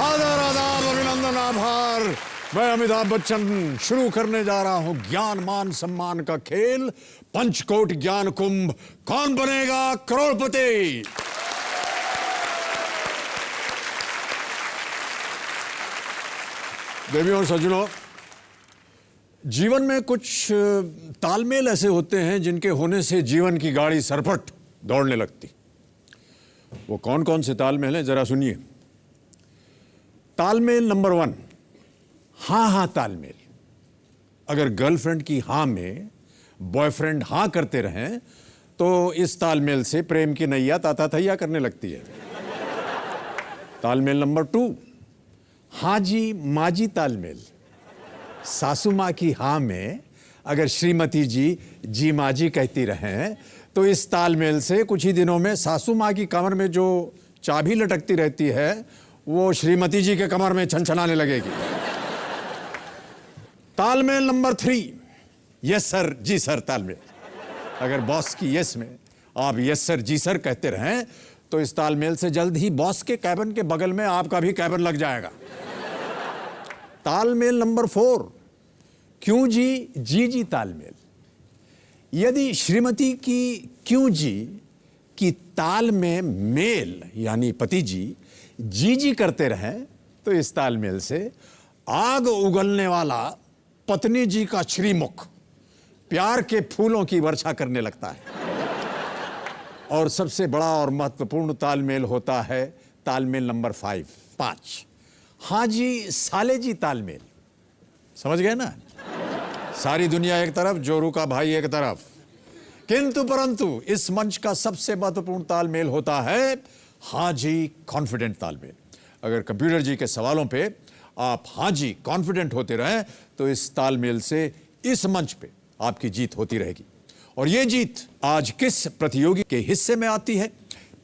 आदर आदाब अभिनंदन आभार। मैं अमिताभ बच्चन शुरू करने जा रहा हूं ज्ञान मान सम्मान का खेल, पंचकोट ज्ञान कुंभ। कौन बनेगा करोड़पति? देवियों और सज्जनों, जीवन में कुछ तालमेल ऐसे होते हैं जिनके होने से जीवन की गाड़ी सरपट दौड़ने लगती। वो कौन कौन से तालमेल हैं, जरा सुनिए। तालमेल नंबर 1, हां हां तालमेल। अगर गर्लफ्रेंड की हां में बॉयफ्रेंड हां करते रहें तो इस तालमेल से प्रेम की नैया ताता थैया करने लगती है। तालमेल नंबर 2, हां जी माँ जी तालमेल। सासू माँ की हां में अगर श्रीमती जी माँ जी कहती रहें तो इस तालमेल से कुछ ही दिनों में सासू माँ की कमर में जो चाबी लटकती रहती है वो श्रीमती जी के कमर में छनछनाने लगेगी। तालमेल नंबर 3, यस सर जी सर तालमेल। अगर बॉस की यस में आप यस सर जी सर कहते रहें तो इस तालमेल से जल्द ही बॉस के कैबिन के बगल में आपका भी कैबिन लग जाएगा। तालमेल नंबर 4, क्यों जी तालमेल। यदि श्रीमती की क्यों जी की ताल में मेल यानी पति जी करते रहें तो इस तालमेल से आग उगलने वाला पत्नी जी का श्रीमुख प्यार के फूलों की वर्षा करने लगता है। और सबसे बड़ा और महत्वपूर्ण तालमेल होता है तालमेल नंबर 5, हां जी साले जी तालमेल। समझ गए ना? सारी दुनिया एक तरफ, जोरू का भाई एक तरफ। किंतु परंतु इस मंच का सबसे महत्वपूर्ण तालमेल होता है हां जी कॉन्फिडेंट तालमेल। अगर कंप्यूटर जी के सवालों पे आप हां जी कॉन्फिडेंट होते रहें तो इस तालमेल से इस मंच पे आपकी जीत होती रहेगी। और ये जीत आज किस प्रतियोगी के हिस्से में आती है,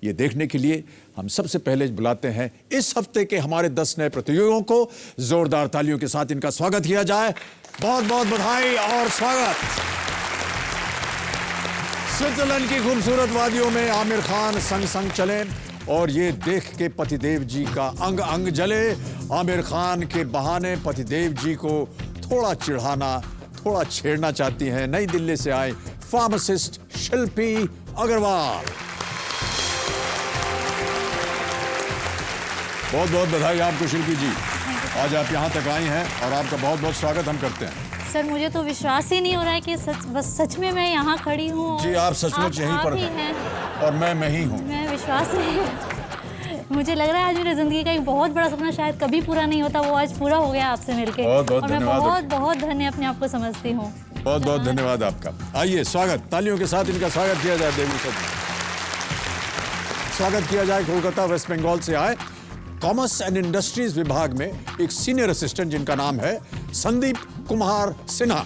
ये देखने के लिए हम सबसे पहले बुलाते हैं इस हफ्ते के हमारे 10 नए प्रतियोगियों को। जोरदार तालियों के साथ इनका स्वागत किया जाए। बहुत बहुत बधाई और स्वागत। स्विट्जरलैंड की खूबसूरत वादियों में आमिर खान संग संग चले और ये देख के पतिदेव जी का अंग अंग जले। आमिर खान के बहाने पतिदेव जी को थोड़ा चिढ़ाना, थोड़ा छेड़ना चाहती हैं नई दिल्ली से आए फार्मासिस्ट शिल्पी अग्रवाल। बहुत बहुत बधाई आपको शिल्पी जी, आज आप यहाँ तक आई हैं और आपका बहुत बहुत स्वागत हम करते हैं। सर मुझे तो विश्वास ही नहीं हो रहा है कि सच में मैं यहाँ खड़ी हूँ। जी आप सचमुच यहीं पर हैं और मैं ही हूँ। मैं विश्वास नहीं, मुझे लग रहा है आज मेरी जिंदगी का एक बहुत बड़ा सपना शायद कभी पूरा नहीं होता, वो आज पूरा हो गया आपसे मिलके। और मैं बहुत बहुत धन्य अपने आप को समझती हूँ। बहुत बहुत धन्यवाद आपका। आइए स्वागत, तालियों के साथ इनका स्वागत किया जाए। देवी सर स्वागत किया जाए कोलकाता वेस्ट बंगाल से आए कॉमर्स एंड इंडस्ट्रीज विभाग में एक सीनियर असिस्टेंट जिनका नाम है संदीप कुमार सिन्हा।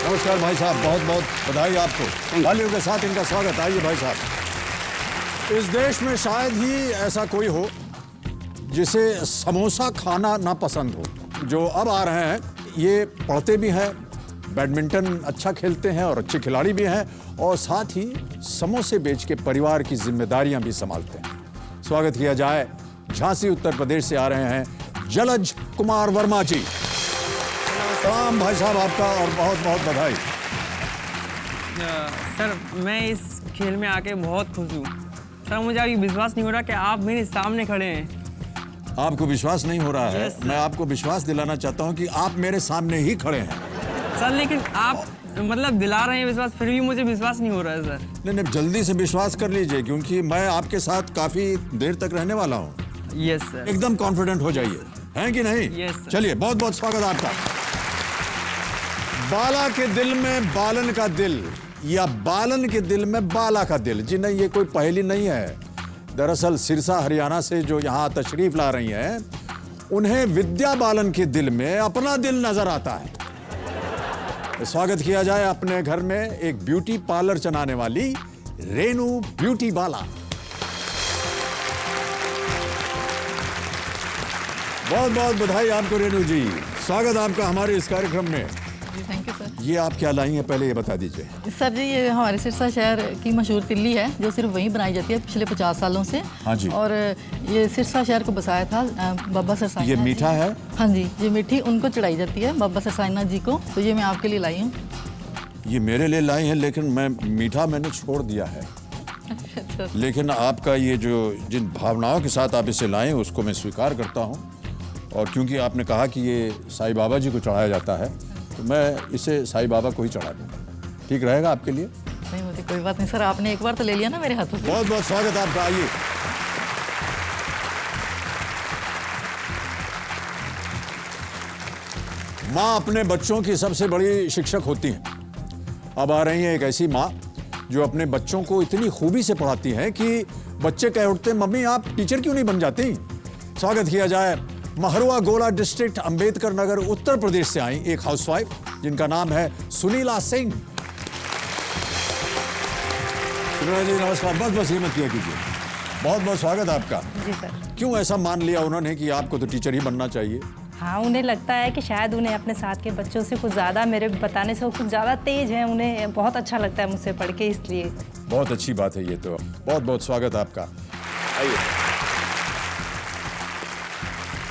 नमस्कार भाई साहब, बहुत बहुत बधाई आपको। तालियों के साथ इनका स्वागत। आइए भाई साहब, इस देश में शायद ही ऐसा कोई हो जिसे समोसा खाना ना पसंद हो। जो अब आ रहे हैं ये पढ़ते भी हैं, बैडमिंटन अच्छा खेलते हैं और अच्छे खिलाड़ी भी हैं और साथ ही समोसे बेच के परिवार की जिम्मेदारियां भी संभालते हैं। स्वागत किया जाए झांसी उत्तर प्रदेश से आ रहे हैं जलज कुमार वर्मा जी। सलाम भाई साहब आपका और बहुत बहुत बधाई। सर मैं इस खेल में आके बहुत खुश हूँ। सर मुझे अभी विश्वास नहीं हो रहा कि आप मेरे सामने खड़े हैं। आपको विश्वास नहीं हो रहा है? Yes, मैं आपको विश्वास दिलाना चाहता हूँ कि आप मेरे सामने ही खड़े हैं। सर लेकिन आप मतलब दिला रहे हैं विश्वास, फिर भी मुझे विश्वास नहीं हो रहा है सर। नहीं जल्दी से विश्वास कर लीजिए क्योंकि मैं आपके साथ काफी देर तक रहने वाला हूँ। Yes sir. एकदम कॉन्फिडेंट हो जाइए, हैं कि नहीं? Yes, sir. चलिए बहुत बहुत स्वागत आपका। बाला के दिल में बालन का दिल या बालन के दिल में बाला का दिल, जी नहीं ये कोई पहेली नहीं है। दरअसल सिरसा हरियाणा से जो यहाँ तशरीफ ला रही हैं उन्हें विद्या बालन के दिल में अपना दिल नजर आता है। स्वागत किया जाए अपने घर में एक ब्यूटी पार्लर चलाने वाली रेनू ब्यूटी बाला। बहुत बहुत बधाई आपको रेनू जी, स्वागत आपका हमारे इस कार्यक्रम में। Thank you sir. सर। ये आप क्या लाई हैं, पहले ये बता दीजिए। सर जी ये हमारे सिरसा शहर की मशहूर तिल्ली है जो सिर्फ वहीं बनाई जाती है पिछले 50 सालों से। हाँ जी। और ये सिरसा शहर को बसाया था बाबा सरसाइना ये जी। मीठा है? हाँ जी, ये मीठी उनको चढ़ाई जाती है बाबा सरसाइना जी को, तो ये मैं आपके लिए लाई हूँ। ये मेरे लिए लाई हैं, लेकिन मैं मीठा मैंने छोड़ दिया है। लेकिन आपका ये जो जिन भावनाओं के साथ आप इसे लाएं उसको मैं स्वीकार करता हूं, और क्योंकि आपने कहा कि ये साईं बाबा जी को चढ़ाया जाता है तो मैं इसे साईं बाबा को ही चढ़ा दूंगा। ठीक रहेगा आपके लिए? नहीं मुझे कोई बात नहीं सर, आपने एक बार तो ले लिया ना मेरे हाथों से। बहुत बहुत स्वागत आपका। आइए। माँ अपने बच्चों की सबसे बड़ी शिक्षक होती हैं। अब आ रही है एक ऐसी माँ जो अपने बच्चों को इतनी खूबी से पढ़ाती हैं कि बच्चे कह उठते हैं, मम्मी आप टीचर क्यों नहीं बन जाती? स्वागत किया जाए महरुआ गोला डिस्ट्रिक्ट अंबेडकर नगर उत्तर प्रदेश से आई एक हाउसवाइफ जिनका नाम है सुनीला सिंह। सुनीला जी नमस्कार। बस हिम्मत किया कीजिए। बहुत बहुत स्वागत आपका। जी सर। क्यों ऐसा मान लिया उन्होंने कि आपको तो टीचर ही बनना चाहिए? हाँ, उन्हें लगता है कि शायद उन्हें अपने साथ के बच्चों से कुछ ज़्यादा, मेरे बताने से वो कुछ ज़्यादा तेज हैं, उन्हें बहुत अच्छा लगता है मुझसे पढ़ के, इसलिए। बहुत अच्छी बात है ये तो। बहुत बहुत स्वागत आपका। आइए।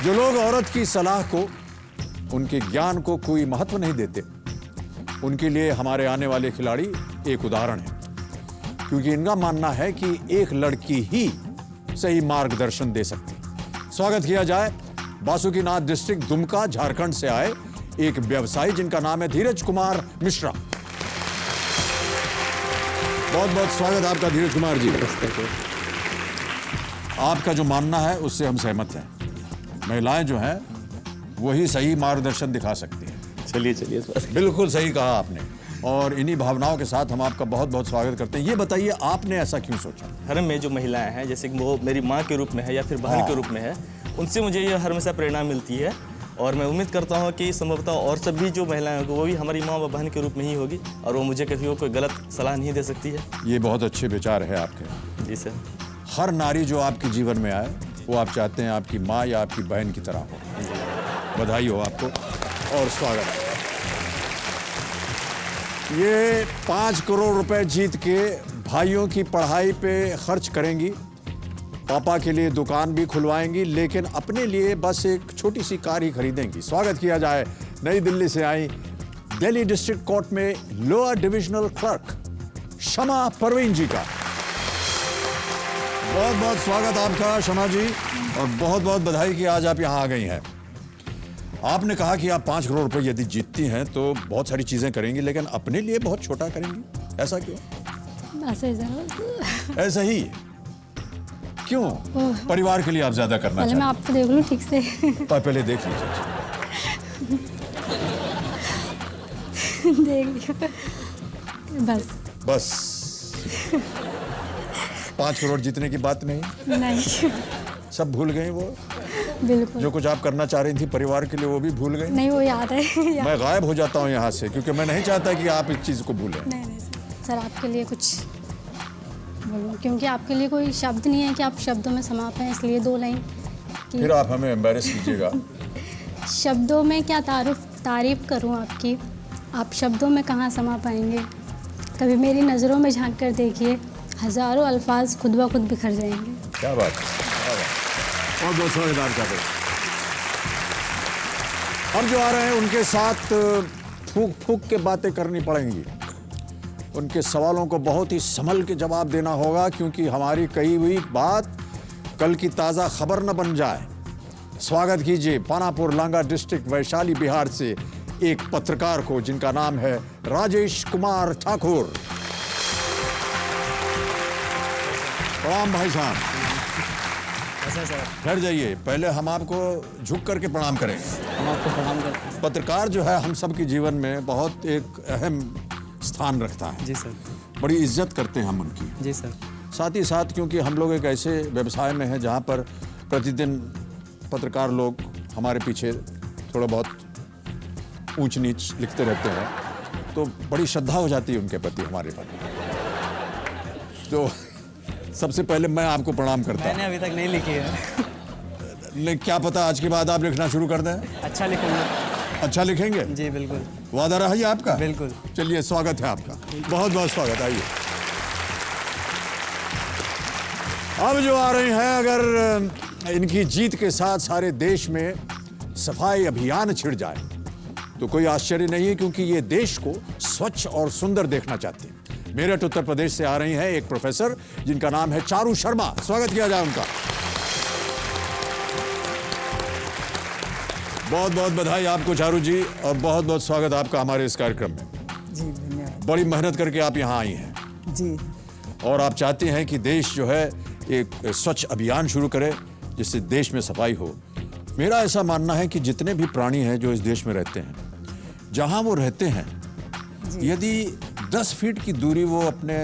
जो लोग औरत की सलाह को, उनके ज्ञान को कोई महत्व नहीं देते, उनके लिए हमारे आने वाले खिलाड़ी एक उदाहरण है, क्योंकि इनका मानना है कि एक लड़की ही सही मार्गदर्शन दे सकती है। स्वागत किया जाए बासुकीनाथ डिस्ट्रिक्ट दुमका झारखंड से आए एक व्यवसायी जिनका नाम है धीरज कुमार मिश्रा। बहुत बहुत स्वागत आपका धीरज कुमार जी। आपका जो मानना है उससे हम सहमत हैं। महिलाएं जो हैं वही सही मार्गदर्शन दिखा सकती हैं। चलिए बिल्कुल सही कहा आपने, और इन्हीं भावनाओं के साथ हम आपका बहुत बहुत स्वागत करते हैं। ये बताइए आपने ऐसा क्यों सोचा? धर्म में जो महिलाएं हैं, जैसे कि वो मेरी माँ के रूप में है या फिर बहन के रूप में है, उनसे मुझे ये हमेशा प्रेरणा मिलती है, और मैं उम्मीद करता हूँ कि संभवतः और सब भी जो महिलाएं होंगी वो भी हमारी माँ व बहन के रूप में ही होगी, और वो मुझे कभी वो कोई गलत सलाह नहीं दे सकती है। ये बहुत अच्छे विचार है आपके। जी सर। हर नारी जो आपके जीवन में आए वो आप चाहते हैं आपकी माँ या आपकी बहन की तरह हो। बधाई हो आपको और स्वागत। ये 5 करोड़ रुपए जीत के भाइयों की पढ़ाई पे खर्च करेंगी, पापा के लिए दुकान भी खुलवाएंगी, लेकिन अपने लिए बस एक छोटी सी कार ही खरीदेंगी। स्वागत किया जाए नई दिल्ली से आई दिल्ली डिस्ट्रिक्ट कोर्ट में लोअर डिविजनल क्लर्क शमा परवीन जी का। बहुत बहुत स्वागत आपका शमा जी, और बहुत बहुत बधाई कि आज आप यहाँ आ गई हैं। आपने कहा कि आप 5 करोड़ रुपए यदि जीतती हैं तो बहुत सारी चीजें करेंगी, लेकिन अपने लिए बहुत छोटा करेंगी, ऐसा क्यों? ऐसा ही क्यों? परिवार के लिए आप ज्यादा करना पहले मैं आपको देख लूं ठीक से। पहले देख लीजिए। देख लियो। बस 5 करोड़ जीतने की बात नहीं? नहीं, सब भूल गए वो? बिल्कुल जो कुछ आप करना चाह रही थी परिवार के लिए वो भी भूल गए? नहीं, वो याद है। मैं गायब हो जाता हूँ यहाँ से, क्योंकि मैं नहीं चाहता कि आप इस चीज को भूलें। नहीं सर, आपके लिए कुछ बोलूं, क्योंकि आपके लिए कोई शब्द नहीं है कि आप शब्दों में समा पाएं, इसलिए 2 लाइन कि फिर आप हमें एम्बैरेस कीजिएगा। शब्दों में क्या तारीफ करूं आपकी, आप शब्दों में कहाँ समा पाएंगे। कभी मेरी नज़रों में झांक कर देखिए, हज़ारों अल्फाज खुद ब खुद बिखर जाएंगे। क्या बात है, क्या बात। बहुत बहुत समझदार का दो। अब जो आ रहे हैं उनके साथ फूक फूक के बातें करनी पड़ेंगी। उनके सवालों को बहुत ही संभल के जवाब देना होगा, क्योंकि हमारी कही हुई बात कल की ताज़ा खबर न बन जाए। स्वागत कीजिए पानापुर लांगा डिस्ट्रिक्ट वैशाली बिहार से एक पत्रकार को जिनका नाम है राजेश कुमार ठाकुर। प्रणाम भाई साहब। ठहर जाइए, पहले हम आपको झुक करके प्रणाम करें। हम आपको प्रणाम करते हैं। पत्रकार जो है हम सब के जीवन में बहुत एक अहम स्थान रखता है। जी सर। बड़ी इज्जत करते हैं हम उनकी। जी सर। साथ ही साथ क्योंकि हम लोग एक ऐसे व्यवसाय में हैं जहाँ पर प्रतिदिन पत्रकार लोग हमारे पीछे थोड़ा बहुत ऊंच नीच लिखते रहते हैं, तो बड़ी श्रद्धा हो जाती है उनके प्रति, हमारे प्रति। तो सबसे पहले मैं आपको प्रणाम करता हूँ। मैंने अभी तक नहीं लिखी है। लेकिन क्या पता आज के बाद आप लिखना शुरू कर दें। अच्छा लिखूंगा। अच्छा लिखेंगे? जी बिल्कुल। वादा रहा ये आपका? बिल्कुल। चलिए, स्वागत है आपका, बहुत बहुत स्वागत। आइए। अब जो आ रही हैं, अगर इनकी जीत के साथ सारे देश में सफाई अभियान छिड़ जाए तो कोई आश्चर्य नहीं है, क्योंकि ये देश को स्वच्छ और सुंदर देखना चाहते हैं। मेरठ उत्तर प्रदेश से आ रही हैं एक प्रोफेसर जिनका नाम है चारू शर्मा। स्वागत किया जाए उनका। बहुत बहुत बधाई आपको चारू जी, और बहुत बहुत स्वागत आपका हमारे इस कार्यक्रम में। जी धन्यवाद। बड़ी मेहनत करके आप यहाँ आई हैं जी और आप चाहते हैं कि देश जो है एक स्वच्छ अभियान शुरू करे जिससे देश में सफाई हो। मेरा ऐसा मानना है कि जितने भी प्राणी हैं जो इस देश में रहते हैं, जहाँ वो रहते हैं, यदि 10 फीट की दूरी वो अपने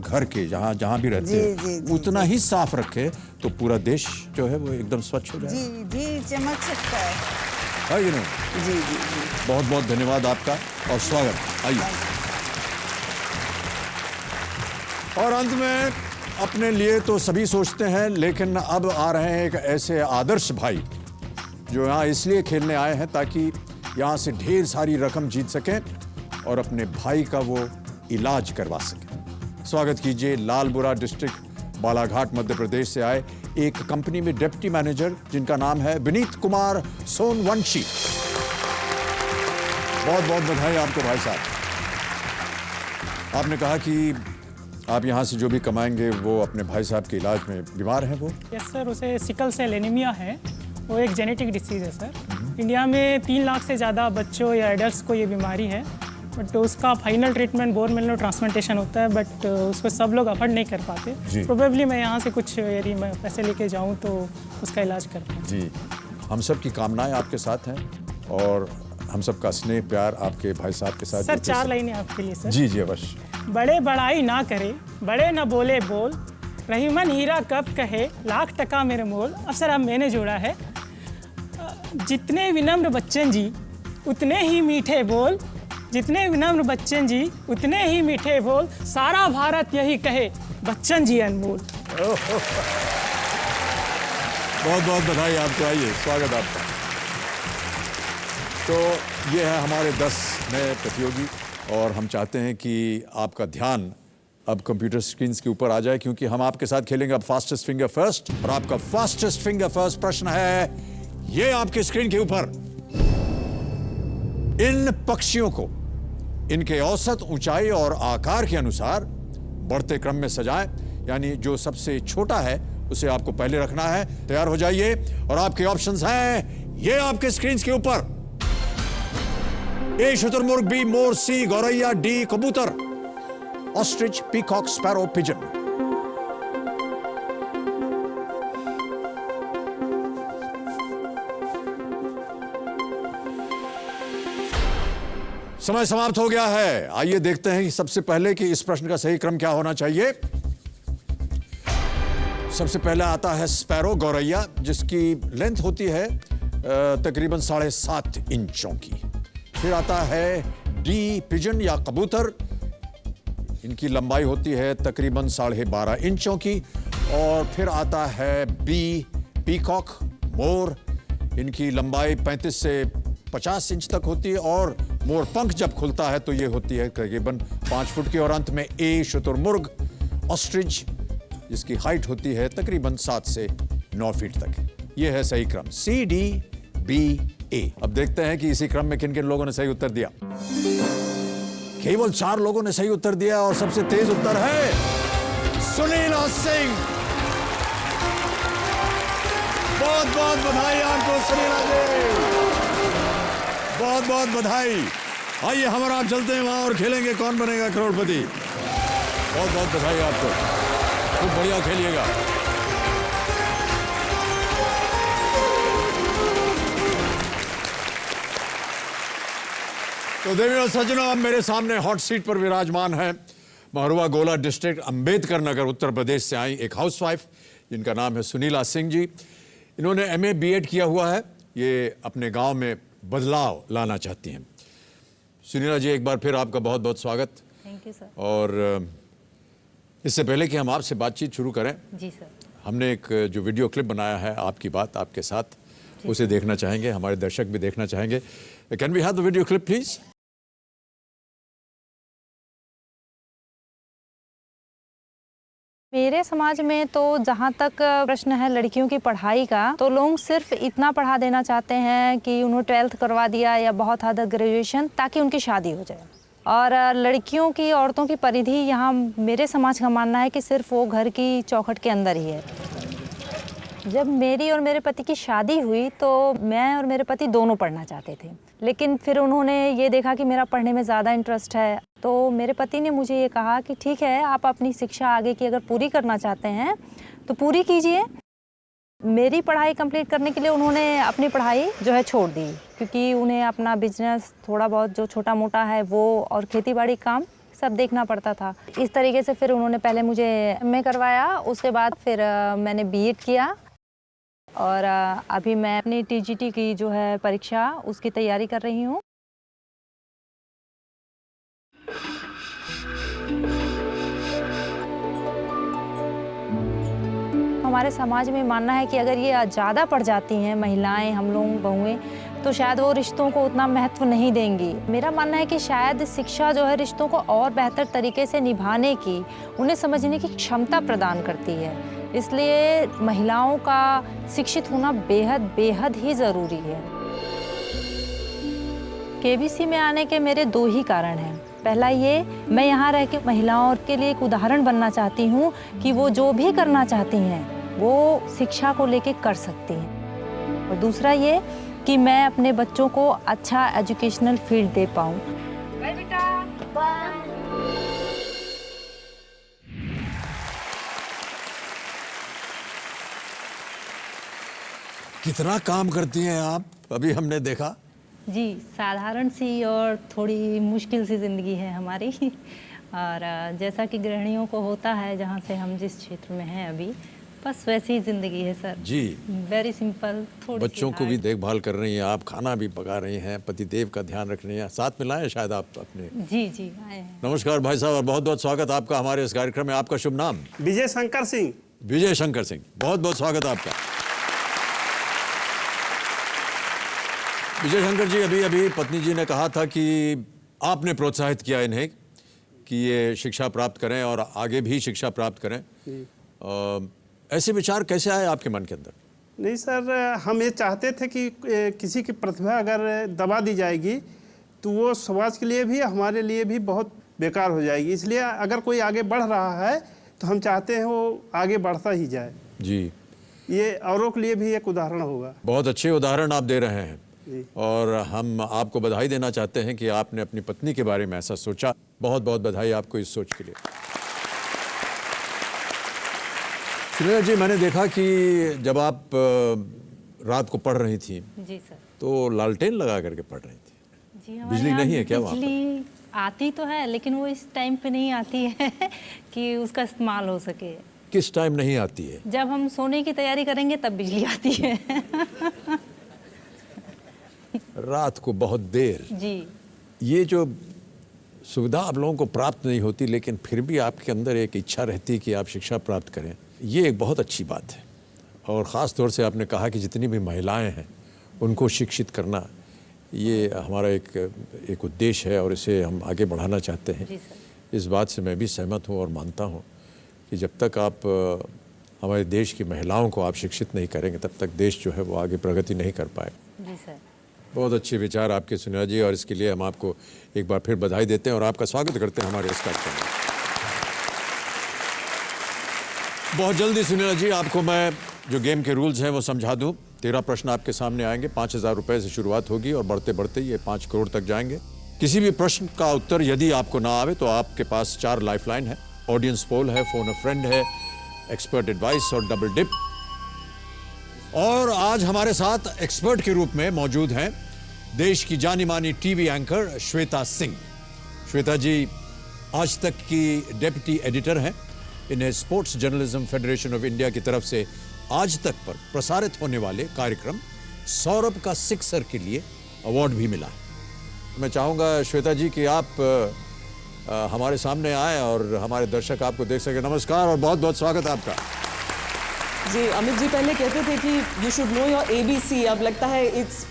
घर के जहाँ भी रहते हैं उतना ही साफ रखे तो पूरा देश जो है वो एकदम स्वच्छ हो जाए। जी जी चमक सकता है। है कि नहीं? जी जी जी। बहुत बहुत धन्यवाद आपका और स्वागत। आइए। और अंत में अपने लिए तो सभी सोचते हैं, लेकिन अब आ रहे हैं एक ऐसे आदर्श भाई जो यहाँ इसलिए खेलने आए हैं ताकि यहाँ से ढेर सारी रकम जीत सकें और अपने भाई का वो इलाज करवा सकें। स्वागत कीजिए लालपुरा डिस्ट्रिक्ट बालाघाट मध्य प्रदेश से आए एक कंपनी में डिप्टी मैनेजर जिनका नाम है विनीत कुमार सोनवंशी। बहुत बहुत बधाई आपको भाई साहब। आपने कहा कि आप यहाँ से जो भी कमाएंगे वो अपने भाई साहब के इलाज में, बीमार हैं वो? यस सर, उसे सिकल सेल एनीमिया है। वो एक जेनेटिक डिसीज़ है सर। इंडिया में 3 लाख से ज़्यादा बच्चों या एडल्ट्स को ये बीमारी है, बट उसका final treatment bone marrow transplantation होता है, बट उसको सब लोग अफोर्ड नहीं कर पाते। प्रोबेबली मैं यहाँ से कुछ यदि मैं पैसे लेके जाऊँ तो उसका इलाज कर पाऊँ। जी, हम सब की कामनाएं आपके साथ हैं और हम सब का स्नेह प्यार आपके भाई साहब के साथ। सर 4 लाइनें आपके लिए सर। जी जी अवश्य। बड़े बड़ाई ना करे, बड़े न बोले बोल, रहीमन हीरा कब कहे, लाख टका मेरे मोल। अब सर अब मैंने जोड़ा है, जितने विनम्र बच्चन जी उतने ही मीठे बोल, जितने विनम्र बच्चन जी उतने ही मीठे बोल, सारा भारत यही कहे बच्चन जी अनमोल। बहुत बहुत बधाई आपको। आइए, स्वागत आपका। तो ये है हमारे 10 नए प्रतियोगी और हम चाहते हैं कि आपका ध्यान अब कंप्यूटर स्क्रीन के ऊपर आ जाए, क्योंकि हम आपके साथ खेलेंगे अब फास्टेस्ट फिंगर फर्स्ट। और आपका फास्टेस्ट फिंगर फर्स्ट प्रश्न है ये आपके स्क्रीन के ऊपर। इन पक्षियों को इनके औसत ऊंचाई और आकार के अनुसार बढ़ते क्रम में सजाएं, यानी जो सबसे छोटा है उसे आपको पहले रखना है। तैयार हो जाइए और आपके ऑप्शंस हैं ये आपके स्क्रीन के ऊपर। ए शुतुरमुर्ग, बी मोर, सी गौरैया, डी कबूतर, ऑस्ट्रिच, पीकॉक, स्पैरो, पिजन। समय समाप्त हो गया है। आइए देखते हैं कि सबसे पहले कि इस प्रश्न का सही क्रम क्या होना चाहिए। सबसे पहले आता है स्पैरो, गौरैया, जिसकी लेंथ होती है तकरीबन 7.5 इंचों की। फिर आता है डी पिजन या कबूतर, इनकी लंबाई होती है तकरीबन 12.5 इंचों की। और फिर आता है बी पीकॉक, मोर, इनकी लंबाई 35 से 50 इंच तक होती है और मोर पंख जब खुलता है तो ये होती है तकरीबन 5 फुट की। और अंत में ए शुतुरमुर्ग, ऑस्ट्रिच, जिसकी हाइट होती है तकरीबन 7 से 9 फीट तक। ये है सही क्रम, सी डी बी ए। अब देखते हैं कि इसी क्रम में किन किन लोगों ने सही उत्तर दिया। केवल 4 लोगों ने सही उत्तर दिया और सबसे तेज उत्तर है सुनीला सिंह। बहुत बहुत बधाई आपको सुनीला जी, बहुत बहुत बधाई। आइए हम और आप चलते हैं वहां और खेलेंगे कौन बनेगा करोड़पति। बहुत बहुत बधाई आपको, खूब बढ़िया खेलिएगा। तो देवियों और सज्जनों, अब मेरे सामने हॉट सीट पर विराजमान है महुआ गोला डिस्ट्रिक्ट अंबेडकर नगर उत्तर प्रदेश से आई एक हाउसवाइफ जिनका नाम है सुनीला सिंह जी। इन्होंने MA B.Ed किया हुआ है। ये अपने गांव में बदलाव लाना चाहती हैं। सुनीला जी, एक बार फिर आपका बहुत बहुत स्वागत। Thank you sir. और इससे पहले कि हम आपसे बातचीत शुरू करें, जी सर, हमने एक जो वीडियो क्लिप बनाया है आपकी बात आपके साथ, उसे देखना चाहेंगे, हमारे दर्शक भी देखना चाहेंगे। Can we have the video clip please? मेरे समाज में तो जहाँ तक प्रश्न है लड़कियों की पढ़ाई का, तो लोग सिर्फ इतना पढ़ा देना चाहते हैं कि उन्होंने 12th करवा दिया या बहुत हद तक ग्रेजुएशन, ताकि उनकी शादी हो जाए। और लड़कियों की, औरतों की परिधि यहाँ मेरे समाज का मानना है कि सिर्फ वो घर की चौखट के अंदर ही है। जब मेरी और मेरे पति की शादी हुई तो मैं और मेरे पति दोनों पढ़ना चाहते थे, लेकिन फिर उन्होंने ये देखा कि मेरा पढ़ने में ज़्यादा इंटरेस्ट है, तो मेरे पति ने मुझे ये कहा कि ठीक है, आप अपनी शिक्षा आगे की अगर पूरी करना चाहते हैं तो पूरी कीजिए। मेरी पढ़ाई कंप्लीट करने के लिए उन्होंने अपनी पढ़ाई जो है छोड़ दी, क्योंकि उन्हें अपना बिजनेस थोड़ा बहुत जो छोटा मोटा है वो और खेतीबाड़ी काम सब देखना पड़ता था। इस तरीके से फिर उन्होंने पहले मुझे एमए करवाया, उसके बाद फिर मैंने बीएड किया और अभी मैं अपनी टीजीटी की जो है परीक्षा उसकी तैयारी कर रही हूँ। हमारे समाज में मानना है कि अगर ये ज़्यादा पढ़ जाती हैं महिलाएं, हम लोग बहुएं, तो शायद वो रिश्तों को उतना महत्व नहीं देंगी। मेरा मानना है कि शायद शिक्षा जो है रिश्तों को और बेहतर तरीके से निभाने की, उन्हें समझने की क्षमता प्रदान करती है। इसलिए महिलाओं का शिक्षित होना बेहद बेहद ही ज़रूरी है। केबीसी में आने के मेरे 2 ही कारण हैं। पहला ये, मैं यहाँ रह के महिलाओं के लिए एक उदाहरण बनना चाहती हूँ कि वो जो भी करना चाहती हैं वो शिक्षा को लेके कर सकती हैं। और दूसरा ये कि मैं अपने बच्चों को अच्छा एजुकेशनल फील्ड दे पाऊँ। बाय बेटा। बाय। कितना काम करती हैं आप, अभी हमने देखा। जी, साधारण सी और थोड़ी मुश्किल सी ज़िंदगी है हमारी। और जैसा कि गृहिणियों को होता है जहाँ से हम जिस क्षेत्र में हैं अभी, बस वैसी ही ज़िंदगी है सर जी। Very simple. थोड़ी बच्चों को भी देखभाल कर रही हैं आप, खाना भी पका रही हैं, पतिदेव का ध्यान रख रही हैं, साथ में लाए शायद आप अपने। जी जी आए हैं। नमस्कार भाई साहब और बहुत बहुत स्वागत आपका हमारे इस कार्यक्रम में। आपका शुभ नाम? विजय शंकर सिंह। विजय शंकर सिंह, बहुत बहुत स्वागत आपका। विजय शंकर जी, अभी अभी पत्नी जी ने कहा था कि आपने प्रोत्साहित किया इन्हें कि ये शिक्षा प्राप्त करें और आगे भी शिक्षा प्राप्त करें। ऐसे विचार कैसे आए आपके मन के अंदर? नहीं सर, हम ये चाहते थे कि किसी की प्रतिभा अगर दबा दी जाएगी तो वो समाज के लिए भी हमारे लिए भी बहुत बेकार हो जाएगी। इसलिए अगर कोई आगे बढ़ रहा है तो हम चाहते हैं वो आगे बढ़ता ही जाए जी। ये औरों के लिए भी एक उदाहरण होगा। बहुत अच्छे उदाहरण आप दे रहे हैं और हम आपको बधाई देना चाहते हैं कि आपने अपनी पत्नी के बारे में ऐसा सोचा। बहुत बहुत बधाई आपको इस सोच के लिए। सुनीता जी, मैंने देखा कि जब आप रात को पढ़ रही थी जी सर, तो लालटेन लगा करके पढ़ रही थी। जी, बिजली नहीं है क्या वहाँ पर? बिजली आती तो है लेकिन वो इस टाइम पे नहीं आती है कि उसका इस्तेमाल हो सके। किस टाइम नहीं आती है? जब हम सोने की तैयारी करेंगे तब बिजली आती है। रात को बहुत देर। जी। ये जो सुविधा आप लोगों को प्राप्त नहीं होती लेकिन फिर भी आपके अंदर एक इच्छा रहती है कि आप शिक्षा प्राप्त करें, ये एक बहुत अच्छी बात है। और ख़ास तौर से आपने कहा कि जितनी भी महिलाएं हैं उनको शिक्षित करना, ये हमारा एक उद्देश्य है और इसे हम आगे बढ़ाना चाहते हैं। जी सर। इस बात से मैं भी सहमत हूँ और मानता हूँ कि जब तक आप हमारे देश की महिलाओं को आप शिक्षित नहीं करेंगे तब तक देश जो है वो आगे प्रगति नहीं कर पाएगा। जी सर। बहुत अच्छे विचार आपके सुनीता जी और इसके लिए हम आपको एक बार फिर बधाई देते हैं और आपका स्वागत करते हैं हमारे इस कार्यक्रम में। बहुत जल्दी सुनीता जी आपको मैं जो गेम के रूल्स हैं वो समझा दूं। 13 प्रश्न आपके सामने आएंगे। 5,000 रुपए से शुरुआत होगी और बढ़ते बढ़ते ये 5 करोड़ तक जाएंगे। किसी भी प्रश्न का उत्तर यदि आपको ना आवे तो आपके पास 4 लाइफलाइन है, ऑडियंस पोल है, फोन अ फ्रेंड है, एक्सपर्ट एडवाइस और डबल डिप। और आज हमारे साथ एक्सपर्ट के रूप में मौजूद हैं देश की जानी मानी टीवी एंकर श्वेता सिंह। श्वेता जी आज तक की डेप्यूटी एडिटर हैं। इन्हें sports journalism federation of India की तरफ से आज तक पर प्रसारित होने वाले कार्यक्रम सौरभ का सिक्सर के लिए अवार्ड भी मिला। मैं चाहूँगा श्वेता जी कि आप हमारे सामने आए और हमारे दर्शक आपको देख सके। नमस्कार और बहुत बहुत स्वागत आपका। जी अमित जी, पहले कहते थे कि you should know your ABC, अब लगता है it's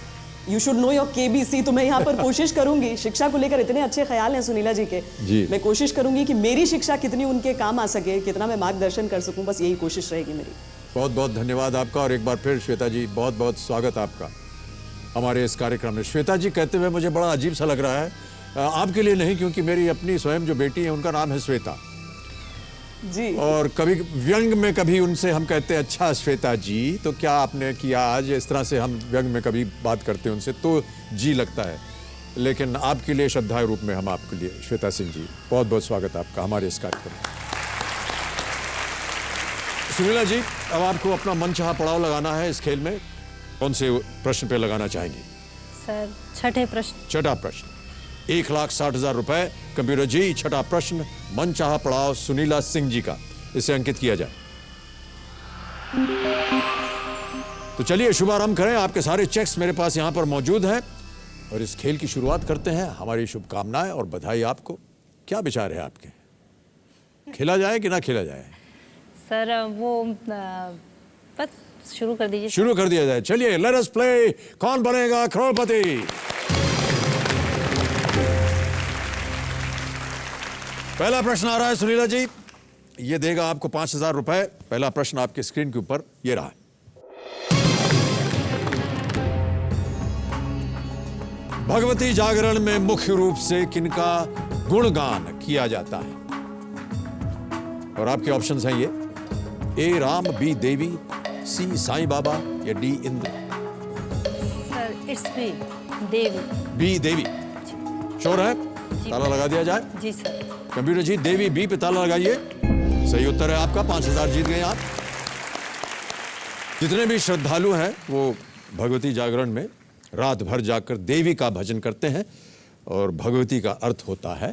you should know your KBC। तो मैं यहाँ पर कोशिश करूंगी, शिक्षा को लेकर इतने अच्छे ख्याल हैं सुनीला जी के, जी। मैं कोशिश करूंगी कि मेरी शिक्षा कितनी उनके काम आ सके, कितना मैं मार्गदर्शन कर सकूं, बस यही कोशिश रहेगी मेरी। बहुत बहुत धन्यवाद आपका, और एक बार फिर श्वेता जी बहुत बहुत स्वागत आपका हमारे इस कार्यक्रम में। श्वेता जी कहते हुए मुझे बड़ा अजीब सा लग रहा है, आपके लिए नहीं, क्योंकि मेरी अपनी स्वयं जो बेटी है उनका नाम है श्वेता जी। और कभी व्यंग में कभी उनसे हम कहते हैं अच्छा श्वेता जी, तो क्या आपने किया आज, इस तरह से हम व्यंग में कभी बात करते हैं उनसे तो जी लगता है। लेकिन आपके लिए श्रद्धाए रूप में हम आपके लिए श्वेता सिंह जी बहुत बहुत स्वागत आपका हमारे इस कार्यक्रम में। सुनीला जी, अब आपको अपना मनचाहा पड़ाव लगाना है इस खेल में। कौन से प्रश्न पे लगाना चाहेंगे? सर छठे प्रश्न। छठा प्रश्न, 1,60,000 रुपए। कंप्यूटर जी, छठा प्रश्न मनचाहा पड़ाव सुनीला सिंह जी का, इसे अंकित किया जाए। तो चलिए शुभारंभ करें। आपके सारे चेक्स मेरे पास यहां पर मौजूद हैं और इस खेल की शुरुआत करते हैं। हमारी शुभकामनाएं और बधाई आपको। क्या विचार है आपके, खेला जाए कि ना खेला जाए? सर वो बस शुरू कर दीजिए। शुरू कर दिया जाए। चलिए लेट अस प्ले कौन बनेगा करोड़पति। पहला प्रश्न आ रहा है सुनीला जी, ये देगा आपको 5,000 रुपए। पहला प्रश्न आपके स्क्रीन के ऊपर ये रहा है। भगवती जागरण में मुख्य रूप से किनका गुणगान किया जाता है? और आपके ऑप्शंस हैं ये, A Ram, B Devi, C Sai Baba या D Indra. Sir it's B Devi. B Devi, sure है? ताला लगा दिया जाए? जी sir. Computer ji, Devi B पे ताला लगाइए। सही उत्तर है आपका, 5,000 जीत गए आप। जितने भी श्रद्धालु हैं वो भगवती जागरण में रात भर जाकर देवी का भजन करते हैं और भगवती का अर्थ होता है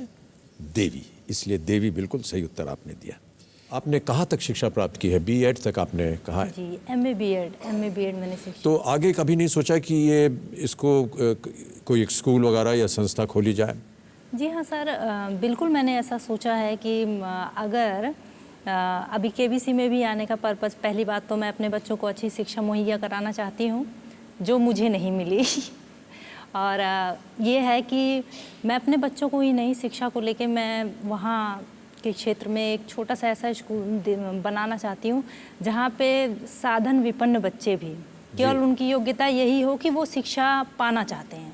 देवी, इसलिए देवी बिल्कुल सही उत्तर आपने दिया। आपने कहाँ तक शिक्षा प्राप्त की है? B.Ed तक आपने कहा है? जी MA B.Ed मैंने सीखी। तो आगे कभी नहीं सोचा कि ये इसको कोई एक स्कूल वगैरह या संस्था खोली जाए? जी हाँ सर, बिल्कुल मैंने ऐसा सोचा है कि अगर अभी KBC में भी आने का पर्पज़, पहली बात तो मैं अपने बच्चों को अच्छी शिक्षा मुहैया कराना चाहती हूँ जो मुझे नहीं मिली और ये है कि मैं अपने बच्चों को ही नहीं, शिक्षा को लेके मैं वहाँ के क्षेत्र में एक छोटा सा ऐसा स्कूल बनाना चाहती हूँ जहाँ पे साधन विपन्न बच्चे भी, केवल उनकी योग्यता यही हो कि वो शिक्षा पाना चाहते हैं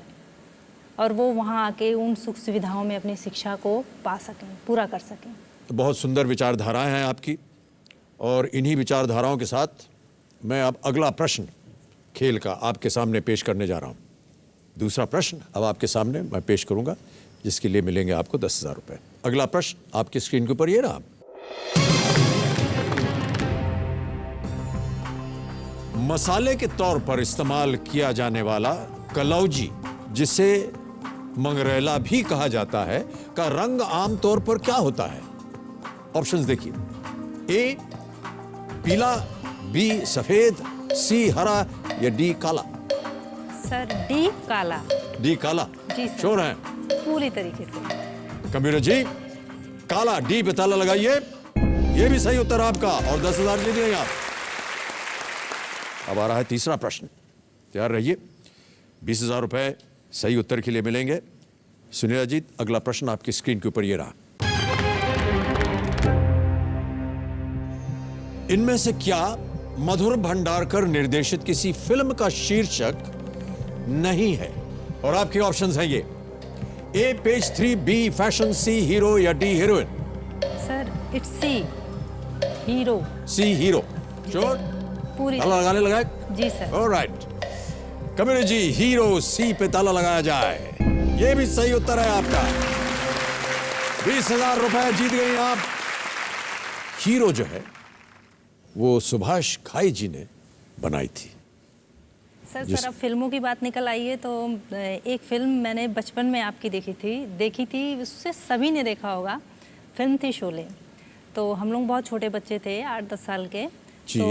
और वो वहाँ आके उन सुख सुविधाओं में अपनी शिक्षा को पा सकें, पूरा कर सकें। तो बहुत सुंदर विचारधाराएं हैं आपकी, और इन्हीं विचारधाराओं के साथ मैं अब अगला प्रश्न खेल का आपके सामने पेश करने जा रहा हूँ। दूसरा प्रश्न अब आपके सामने मैं पेश करूंगा, जिसके लिए मिलेंगे आपको 10,000 रुपए। अगला प्रश्न आपकी स्क्रीन के ऊपर ये रहा। मसाले के तौर पर इस्तेमाल किया जाने वाला कलौजी, जिसे मंगरेला भी कहा जाता है, का रंग आमतौर पर क्या होता है? ऑप्शंस देखिए, ए पीला, बी सफेद, सी हरा या डी काला। सर डी काला। डी काला, जी सर। श्योर है? पूरी तरीके से। कंप्यूटर जी, काला, डी पे ताला लगाइए। ये भी सही उत्तर आपका और 10,000 जीत गए आप। अब आ रहा है तीसरा प्रश्न, तैयार रहिए। 20,000 रुपए सही उत्तर के लिए मिलेंगे। सुनीला जी, अगला प्रश्न आपकी स्क्रीन के ऊपर ये रहा। इनमें से क्या मधुर भंडारकर निर्देशित किसी फिल्म का शीर्षक नहीं है? और आपके ऑप्शंस हैं ये, A page 3, B fashion, C hero या D heroine. Sir it's C hero. C hero, sure? पूरी ताला लगाने लगाए? जी sir. Alright, Kamal ji, hero C पे ताला लगाया जाए। ये भी सही उत्तर है आपका। 20,000 रुपए जीत गए आप। हीरो जो है वो सुभाष घाई जी ने बनाई थी। सर अब फिल्मों की बात निकल आई है तो एक फिल्म मैंने बचपन में आपकी देखी थी, उससे सभी ने देखा होगा। फिल्म थी शोले। तो हम लोग बहुत छोटे बच्चे थे, 8-10 साल के। तो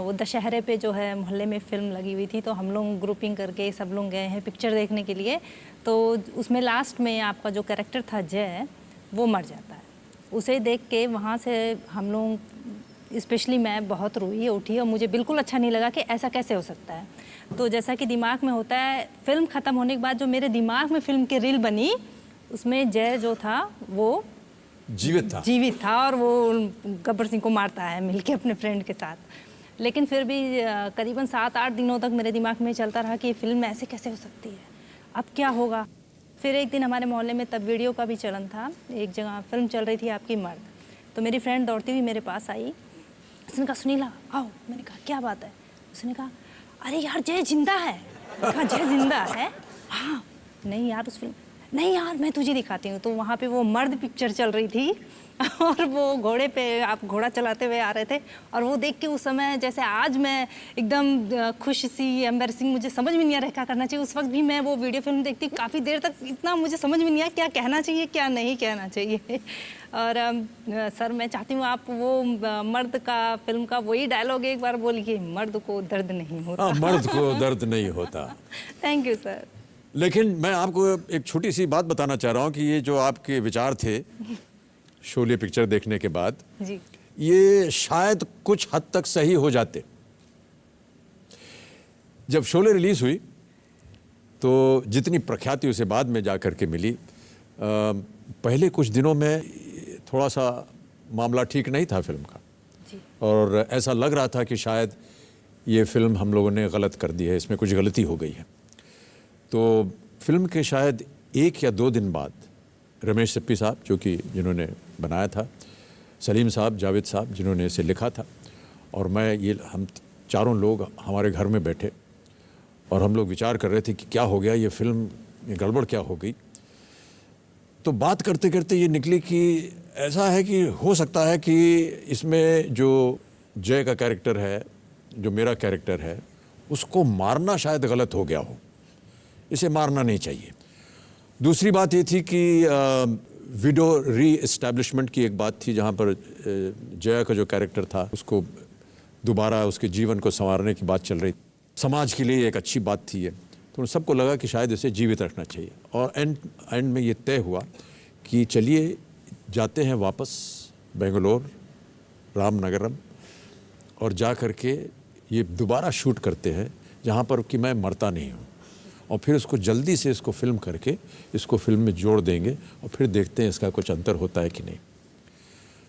वो दशहरे पे जो है मोहल्ले में फिल्म लगी हुई थी, तो हम लोग ग्रुपिंग करके सब लोग गए हैं पिक्चर देखने के लिए। तो उसमें लास्ट में आपका जो कैरेक्टर था जय, वो मर जाता है। उसे देख के वहाँ से हम लोग स्पेशली मैं बहुत रोई उठी और मुझे बिल्कुल अच्छा नहीं लगा कि ऐसा कैसे हो सकता है। तो जैसा कि दिमाग में होता है, फिल्म ख़त्म होने के बाद जो मेरे दिमाग में फिल्म की रील बनी, उसमें जय जो था वो जीवित था और वो गब्बर सिंह को मारता है मिलके अपने फ्रेंड के साथ। लेकिन फिर भी करीबन 7-8 दिनों तक मेरे दिमाग में चलता रहा कि ये फिल्म ऐसे कैसे हो सकती है, अब क्या होगा। फिर एक दिन हमारे मोहल्ले में तब वीडियो का भी चलन था, एक जगह फिल्म चल रही थी आपकी मर्द, तो मेरी फ्रेंड दौड़ती हुई मेरे पास आई, उसने कहा सुनीला आओ। मैंने कहा क्या बात है? उसने कहा अरे यार जय जिंदा है। मैंने कहा जय जिंदा है? हाँ। नहीं यार उस फिल्म, नहीं यार मैं तुझे दिखाती हूँ। तो वहाँ पे वो मर्द पिक्चर चल रही थी और वो घोड़े पे आप घोड़ा चलाते हुए आ रहे थे, और वो देख के उस समय जैसे आज मैं एकदम खुश सी एम्बैरेसिंग, मुझे समझ में नहीं आ रहा क्या करना चाहिए। उस वक्त भी मैं वो वीडियो फिल्म देखती काफ़ी देर तक, इतना मुझे समझ में नहीं आया क्या कहना चाहिए क्या नहीं कहना चाहिए। और सर मैं चाहती हूँ आप वो मर्द का फिल्म का वही डायलॉग एक बार बोलिए, मर्द को दर्द नहीं होता। मर्द को दर्द नहीं होता। Thank you sir. लेकिन मैं आपको एक छोटी सी बात बताना चाह रहा हूँ कि ये जो आपके विचार थे शोले पिक्चर देखने के बाद जी, ये शायद कुछ हद तक सही हो जाते। जब शोले रिलीज हुई तो जितनी प्रख्याति उसे बाद में जाकर के मिली, पहले कुछ दिनों में थोड़ा सा मामला ठीक नहीं था फिल्म का जी। और ऐसा लग रहा था कि शायद ये फिल्म हम लोगों ने गलत कर दी है, इसमें कुछ गलती हो गई है। तो फिल्म के शायद 1 या 2 दिन बाद रमेश सिप्पी साहब, जो कि जिन्होंने बनाया था, सलीम साहब, जावेद साहब जिन्होंने इसे लिखा था, और मैं, ये हम चारों लोग हमारे घर में बैठे और हम लोग विचार कर रहे थे कि क्या हो गया, ये फिल्म में गड़बड़ क्या हो गई। तो बात करते करते ये निकली कि ऐसा है कि हो सकता है कि इसमें जो जय का कैरेक्टर है, जो मेरा कैरेक्टर है, उसको मारना शायद गलत हो गया हो, इसे मारना नहीं चाहिए। दूसरी बात ये थी कि विडो री एस्टैब्लिशमेंट की एक बात थी, जहाँ पर जया का जो कैरेक्टर था उसको दोबारा उसके जीवन को संवारने की बात चल रही, समाज के लिए एक अच्छी बात थी ये। तो उन सबको लगा कि शायद इसे जीवित रखना चाहिए, और एंड में ये तय हुआ कि चलिए जाते हैं वापस बेंगलोर, रामनगरम, और जा कर के ये दोबारा शूट करते हैं जहाँ पर कि मैं मरता नहीं हूँ, और फिर उसको जल्दी से इसको फिल्म करके इसको फिल्म में जोड़ देंगे और फिर देखते हैं इसका कुछ अंतर होता है कि नहीं।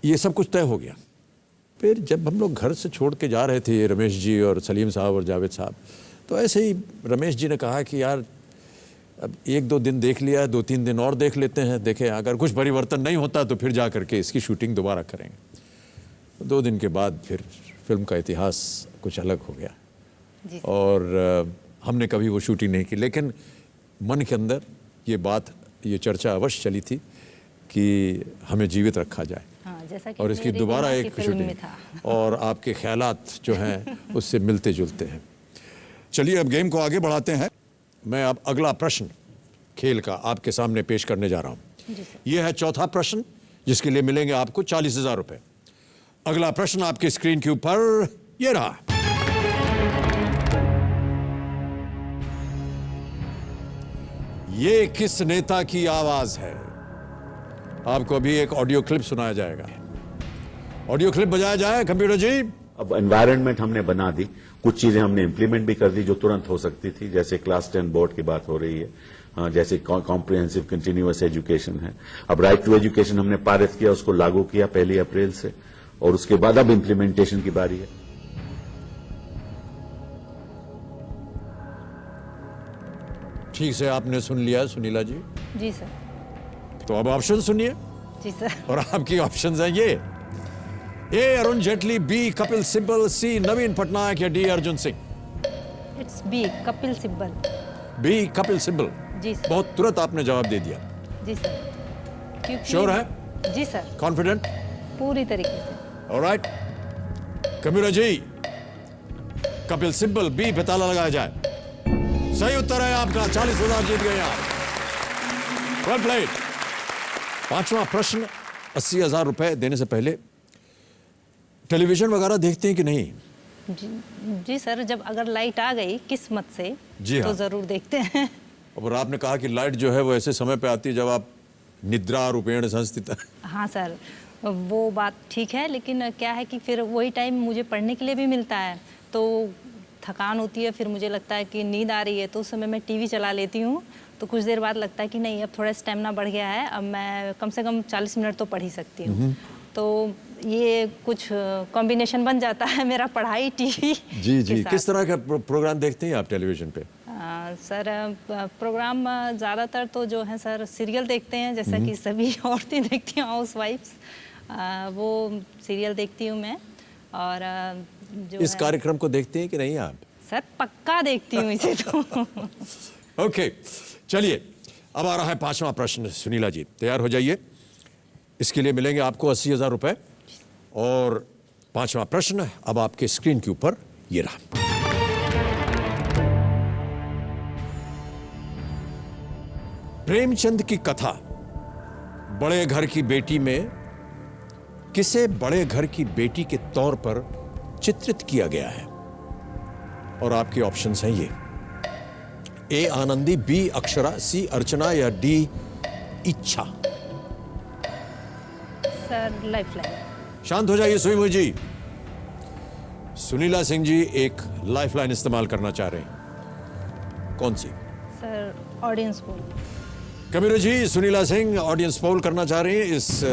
ये सब कुछ तय हो गया। फिर जब हम लोग घर से छोड़ के जा रहे थे, रमेश जी और सलीम साहब और जावेद साहब, तो ऐसे ही रमेश जी ने कहा कि यार अब 1-2 दिन देख लिया है, 2-3 दिन और देख लेते हैं, देखें अगर कुछ परिवर्तन नहीं होता तो फिर जा करके इसकी शूटिंग दोबारा करेंगे। 2 दिन के बाद फिर फिल्म का इतिहास कुछ अलग हो गया जी। और हमने कभी वो शूटिंग नहीं की, लेकिन मन के अंदर ये बात, ये चर्चा अवश्य चली थी कि हमें जीवित रखा जाए। हाँ, जैसा कि और इसकी मेरी दोबारा दिमाग की एक फिल्म में शूटिंग, था। और आपके ख्यालात जो हैं उससे मिलते जुलते हैं। चलिए अब गेम को आगे बढ़ाते हैं। मैं अब अगला प्रश्न खेल का आपके सामने पेश करने जा रहा हूँ। यह है चौथा प्रश्न, जिसके लिए मिलेंगे आपको 40,000 रुपए। अगला प्रश्न आपके स्क्रीन के ऊपर ये रहा। ये किस नेता की आवाज है? आपको अभी एक ऑडियो क्लिप सुनाया जाएगा। ऑडियो क्लिप बजाया जाए कंप्यूटर जी। अब एनवायरनमेंट हमने बना दी, कुछ चीजें हमने इम्प्लीमेंट भी कर दी जो तुरंत हो सकती थी, जैसे क्लास 10 बोर्ड की बात हो रही है, जैसे कॉम्प्रिहेंसिव कंटिन्यूअस एजुकेशन है। अब राइट टू एजुकेशन हमने पारित किया, उसको लागू किया 1 अप्रैल से, और उसके बाद अब इम्प्लीमेंटेशन की बारी है। ठीक से आपने सुन लिया सुनीला जी? जी सर। तो अब ऑप्शन सुनिए। जी सर। और आपकी ऑप्शंस हैं ये: A Arun Jaitley, B Kapil Sibal, C Naveen Patnaik, या D Arjun Singh. It's B Kapil Sibal. B Kapil Sibal. जी सर। बहुत तुरंत आपने जवाब दे दिया। जी सर। क्योंकि श्योर है? जी सर, कॉन्फिडेंट? पूरी तरीके से। ऑलराइट, कम्यूरा जी, कपिल सिब्बल, बी पे ताला लगाया जाए। सही उत्तर है आपका, 40,000 जीत गए आप। Well played. 5वां प्रश्न, 80,000 रुपए देने से पहले टेलीविजन वगैरह देखते हैं कि नहीं? जी सर, जब अगर लाइट आ गई किस्मत से जी तो हाँ। जरूर देखते हैं। और आपने कहा कि लाइट जो है वो ऐसे समय पे आती है जब आप निद्रा रूपेण संस्थित। हाँ सर, वो बात ठीक है, लेकिन क्या है कि फिर वही टाइम मुझे पढ़ने के लिए भी मिलता है, तो थकान होती है, फिर मुझे लगता है कि नींद आ रही है, तो उस समय मैं टीवी चला लेती हूँ। तो कुछ देर बाद लगता है कि नहीं, अब थोड़ा स्टेमिना बढ़ गया है, अब मैं कम से कम 40 मिनट तो पढ़ ही सकती हूँ। तो ये कुछ कॉम्बिनेशन बन जाता है मेरा पढ़ाई टीवी जी जी। किस तरह का प्रोग्राम देखते हैं आप टेलीविज़न पे? सर प्रोग्राम ज़्यादातर तो जो है सर सीरियल देखते हैं, जैसा कि सभी औरतें देखती हैं, हाउस वाइफ्स, वो सीरियल देखती हूँ मैं। और जो इस कार्यक्रम को देखते हैं कि नहीं आप? सर पक्का देखती हूँ इसे तो। ओके, चलिए अब आ रहा है 5वां प्रश्न। सुनीला जी तैयार हो जाइए, इसके लिए मिलेंगे आपको 80,000 रुपए। और 5वां प्रश्न अब आपके स्क्रीन के ऊपर ये रहा। प्रेमचंद की कथा बड़े घर की बेटी में किसे बड़े घर की बेटी के तौर पर चित्रित किया गया है? और आपके ऑप्शंस हैं ये: ए आनंदी, बी अक्षरा, सी अर्चना या डी इच्छा। Sir lifeline. शांत हो जाइए सुईमुई जी। सुनीला सिंह जी एक लाइफलाइन इस्तेमाल करना चाह रहे हैं, कौन सी? Sir audience poll. Kabir ji, Sunila Singh audience poll करना चाह रही हैं। इस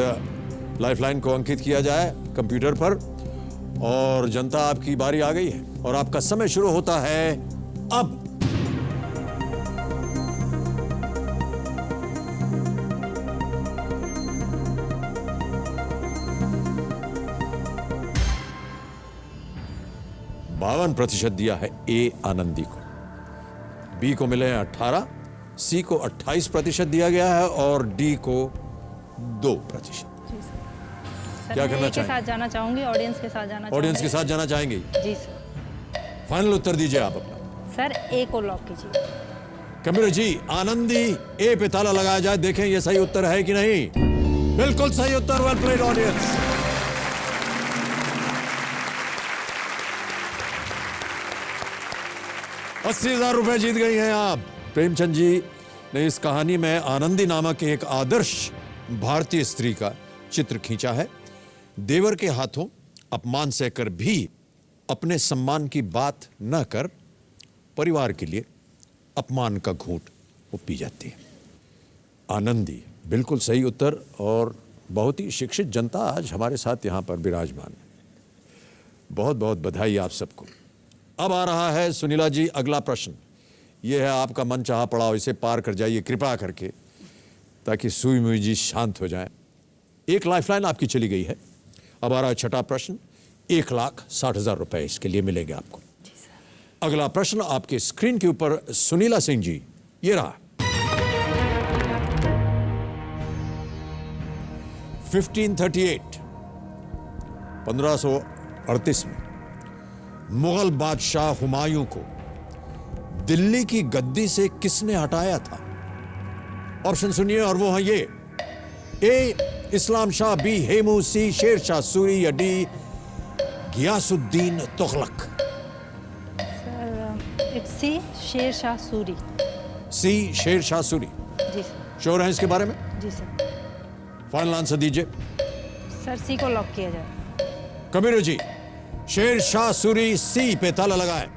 लाइफलाइन को अंकित किया जाए कंप्यूटर पर और जनता आपकी बारी आ गई है और आपका समय शुरू होता है अब। बावन % दिया है ए आनंदी को, बी को मिले हैं 18, सी को 28% दिया गया है और डी को 2%। क्या करना चाहेंगे? साथ जाना चाहूंगी, ऑडियंस के साथ जाना। ऑडियंस के साथ जाना चाहेंगे? जी सर। फाइनल उत्तर दीजिए आप अपना। सर ए को लॉक कीजिए। कबीर जी, आनंदी ए पे ताला लगाया जाए, देखें ये सही उत्तर है कि नहीं। बिल्कुल सही उत्तर। Well played audience. ₹80,000 जीत गई हैं आप। प्रेमचंद जी ने इस कहानी में आनंदी नामक एक आदर्श भारतीय स्त्री का चित्र खींचा है। देवर के हाथों अपमान सहकर भी अपने सम्मान की बात न कर परिवार के लिए अपमान का घूंट वो पी जाती है। आनंदी बिल्कुल सही उत्तर और बहुत ही शिक्षित जनता आज हमारे साथ यहाँ पर विराजमान है। बहुत बहुत बधाई आप सबको। अब आ रहा है सुनीला जी अगला प्रश्न। यह है आपका मनचाहा पड़ाव, इसे पार कर जाइए कृपा करके ताकि सुई मुई जी शांत हो जाए। एक लाइफलाइन आपकी चली गई है। अब आ रहा है 6वां प्रश्न। 1,60,000 रुपए इसके लिए मिलेंगे आपको। अगला प्रश्न आपके स्क्रीन के ऊपर सुनीला सिंह जी ये रहा। 1538 में मुगल बादशाह हुमायूं को दिल्ली की गद्दी से किसने हटाया था? ऑप्शन सुनिए और वो है ये: A Islam Shah, B Hemu, C Sher Shah Suri या D Ghiyasuddin Tughlaq. Sir it's C Sher Shah Suri. C Sher Shah Suri. जी सर। श्योर हैं इसके बारे में? जी सर। फाइनल आंसर दीजिए। सर सी को लॉक किया जाए। कबीर जी, शेर शाह सूरी सी पे ताला लगाए।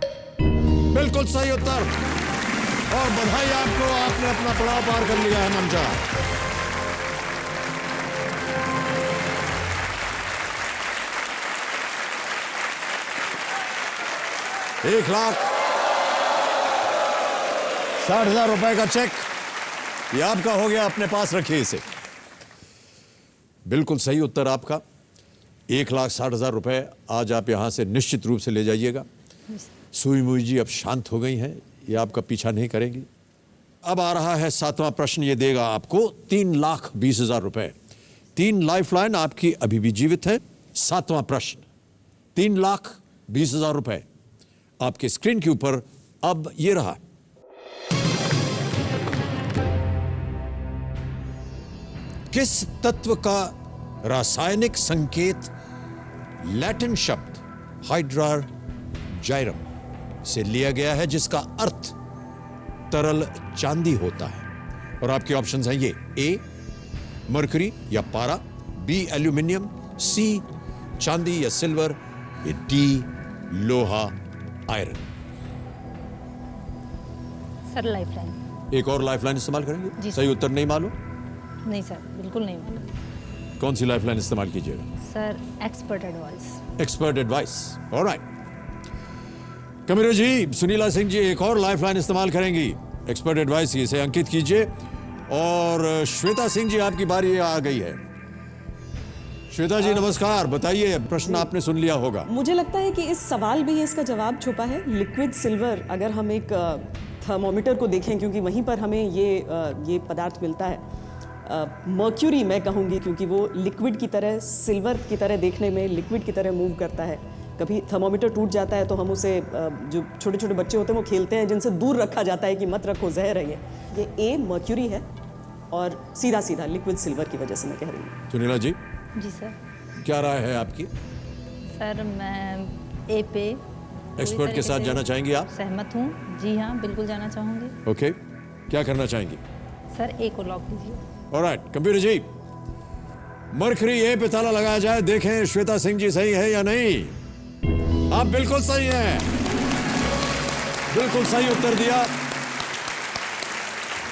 बिल्कुल सही उत्तर और बधाई आपको, आपने अपना पड़ाव पार कर लिया है मंचा। ₹1,60,000 का चेक ये आपका हो गया, अपने पास रखिए इसे। बिल्कुल सही उत्तर आपका। ₹1,60,000 आज आप यहां से निश्चित रूप से ले जाइएगा। सुई मुई जी अब शांत हो गई हैं, ये आपका पीछा नहीं करेंगी। अब आ रहा है 7वां प्रश्न, ये देगा आपको ₹3,20,000। 3 लाइफलाइन आपकी अभी भी जीवित है। 7वां प्रश्न, ₹3,20,000 आपके स्क्रीन के ऊपर अब ये रहा। किस तत्व का रासायनिक संकेत लैटिन शब्द हाइड्रार्जाइरम से लिया गया है जिसका अर्थ तरल चांदी होता है? और आपके ऑप्शंस हैं ये: ए मरकरी या पारा, बी एल्यूमिनियम, सी चांदी या सिल्वर, या डी लोहा आयरन? Sir lifeline. एक और लाइफलाइन इस्तेमाल करेंगे? जी सही उत्तर नहीं मालूम? नहीं सर, बिल्कुल नहीं मालूम। कौन सी लाइफलाइन इस्तेमाल कीजिएगा? Sir expert advice. Expert advice, alright. कमिरो जी, सुनीला सिंह जी एक और लाइफलाइन इस्तेमाल करेंगी, एक्सपर्ट एडवाइस की, इसे अंकित कीजिए। और श्वेता सिंह जी आपकी बारी आ गई है। श्वेता जी नमस्कार, बताइए, प्रश्न आपने सुन लिया होगा। मुझे लगता है कि इस सवाल में ही इसका जवाब छुपा है। लिक्विड सिल्वर, अगर हम एक थर्मोमीटर को देखें, क्योंकि वहीं पर हमें ये पदार्थ मिलता है। मर्क्यूरी मैं कहूँगी, क्योंकि वो लिक्विड की तरह, सिल्वर की तरह देखने में लिक्विड की तरह मूव करता है। कभी थर्मोमीटर टूट जाता है तो हम उसे, जो छोटे छोटे बच्चे होते हैं वो खेलते हैं, जिनसे दूर रखा जाता है कि मत रखो, जहर है ये ए मर्क्यूरी है, और सीधा सीधा लिक्विड सिल्वर की वजह से मैं कह रही हूँ। सुनीला जी जी सर। क्या राय है आपकी? सर मैं ए पे एक्सपर्ट के साथ जाना चाहेंगी आप? सहमत हूँ। जी हाँ, बिल्कुल जाना चाहूँगी। ओके, क्या करना चाहेंगी? सर ए को लॉक कीजिए। ऑलराइट, कंप्यूटर जी, मरकरी ए पे ताला लगाया जाए, देखें श्वेता सिंह जी सही है या नहीं। आप बिल्कुल सही हैं, बिल्कुल सही उत्तर दिया,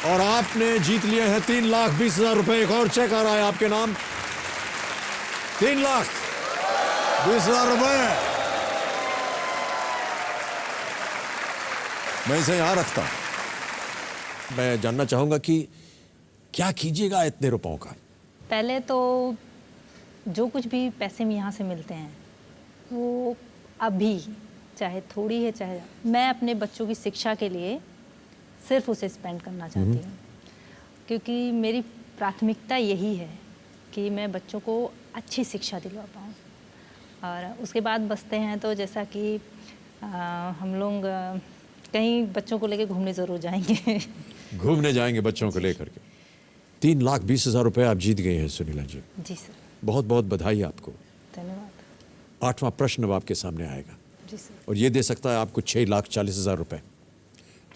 और आपने जीत लिए हैं 3,20,000 रुपए। एक और चेक आ रहा है आपके नाम, 3,20,000 रुपए। मैं इसे यहां रखता हूं। मैं जानना चाहूंगा कि क्या कीजिएगा इतने रुपयों का? पहले तो जो कुछ भी पैसे में यहाँ से मिलते हैं वो अभी, चाहे थोड़ी है चाहे, मैं अपने बच्चों की शिक्षा के लिए सिर्फ उसे स्पेंड करना चाहती हूँ, क्योंकि मेरी प्राथमिकता यही है कि मैं बच्चों को अच्छी शिक्षा दिलवा पाऊँ। और उसके बाद बचते हैं तो जैसा कि हम लोग कहीं बच्चों को लेकर घूमने ज़रूर जाएंगे। घूमने जाएंगे बच्चों को लेकर के। 3,20,000 रुपए आप जीत गए हैं सुनीला जी। जी सर। बहुत बहुत बधाई आपको। धन्यवाद। 8वां प्रश्न अब आपके सामने आएगा। जी सर। और ये दे सकता है आपको 6,40,000 रुपए।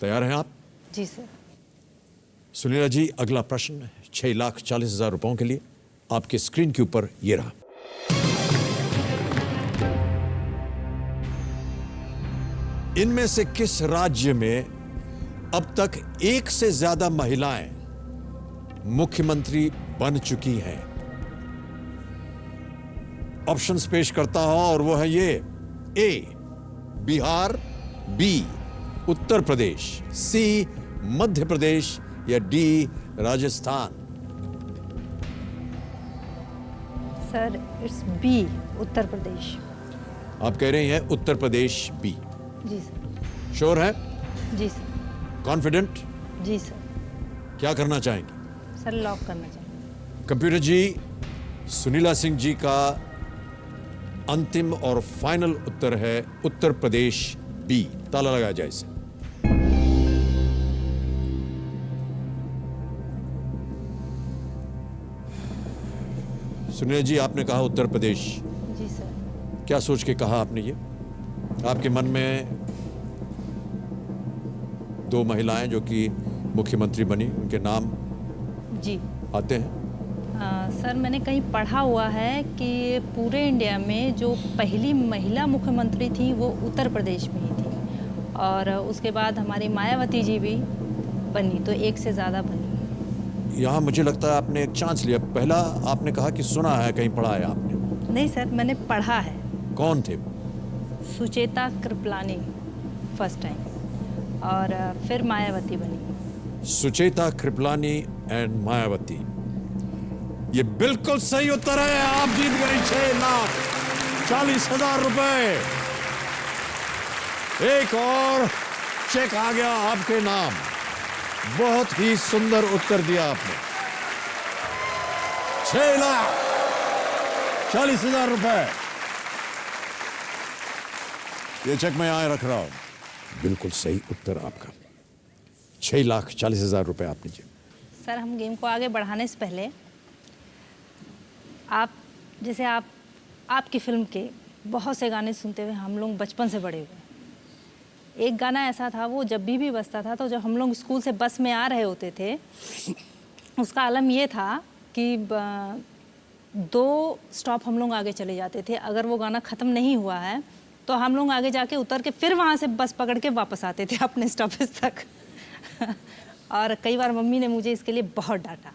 तैयार हैं आप? जी सर। सुनीला जी, अगला प्रश्न 6,40,000 रुपयों के लिए आपके स्क्रीन के ऊपर ये रहा। इनमें से किस राज्य में अब तक एक से ज्यादा महिलाएं मुख्यमंत्री बन चुकी हैं? ऑप्शंस पेश करता हूं, और वो है ये: ए बिहार, बी उत्तर प्रदेश, सी मध्य प्रदेश, या D Rajasthan. Sir it's B, Uttar Pradesh. आप कह रही हैं उत्तर प्रदेश बी? जी सर। श्योर है? जी सर। कॉन्फिडेंट? जी सर। क्या करना चाहेंगे? सर लॉक करना चाहेंगे। कंप्यूटर जी, सुनीला सिंह जी का अंतिम और फाइनल उत्तर है उत्तर प्रदेश बी। ताला लगाया जाए इसे। सुनीला जी, आपने कहा उत्तर प्रदेश। जी सर। क्या सोच के कहा आपने ये? आपके मन में 2 महिलाएं जो कि मुख्यमंत्री बनी, उनके नाम जी आते हैं? सर मैंने कहीं पढ़ा हुआ है कि पूरे इंडिया में जो पहली महिला मुख्यमंत्री थी वो उत्तर प्रदेश में ही थी, और उसके बाद हमारी मायावती जी भी बनी, तो एक से ज़्यादा बनी। यहाँ मुझे लगता है आपने एक चांस लिया। पहला आपने कहा कि सुना है, कहीं पढ़ा है आपने? नहीं सर, मैंने पढ़ा है। कौन थे? सुचेता कृपलानी फर्स्ट टाइम, और फिर मायावती बनी। सुचेता कृपलानी एंड मायावती। ये बिल्कुल सही उत्तर है। आप जीत गए 6,40,000 रुपए। एक और चेक आ गया आपके नाम। बहुत ही सुंदर उत्तर दिया आपने। 6,40,000 रुपए। ये चेक मैं यहां रख रहा हूं। बिल्कुल सही उत्तर आपका। 6,40,000 रुपए आपने जीते। सर हम गेम को आगे बढ़ाने से पहले आप, जैसे आपकी फिल्म के बहुत से गाने सुनते हुए हम लोग बचपन से बड़े हुए। एक गाना ऐसा था, वो जब भी बजता था तो जब हम लोग स्कूल से बस में आ रहे होते थे, उसका आलम ये था कि 2 स्टॉप हम लोग आगे चले जाते थे। अगर वो गाना ख़त्म नहीं हुआ है तो हम लोग आगे जाके उतर के फिर वहाँ से बस पकड़ के वापस आते थे अपने स्टॉपेज तक। और कई बार मम्मी ने मुझे इसके लिए बहुत डांटा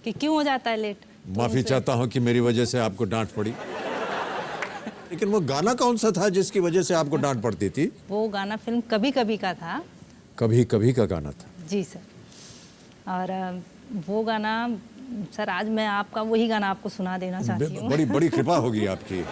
कि क्यों हो जाता है लेट। माफी चाहता हूं कि मेरी वजह से आपको डांट पड़ी। लेकिन वो गाना कौन सा था जिसकी वजह से आपको डांट पड़ती थी? वो गाना फिल्म कभी कभी का था। कभी कभी का गाना था? जी सर। और वो गाना सर आज मैं आपका वही गाना आपको सुना देना चाहती हूँ। बड़ी बड़ी कृपा होगी आपकी।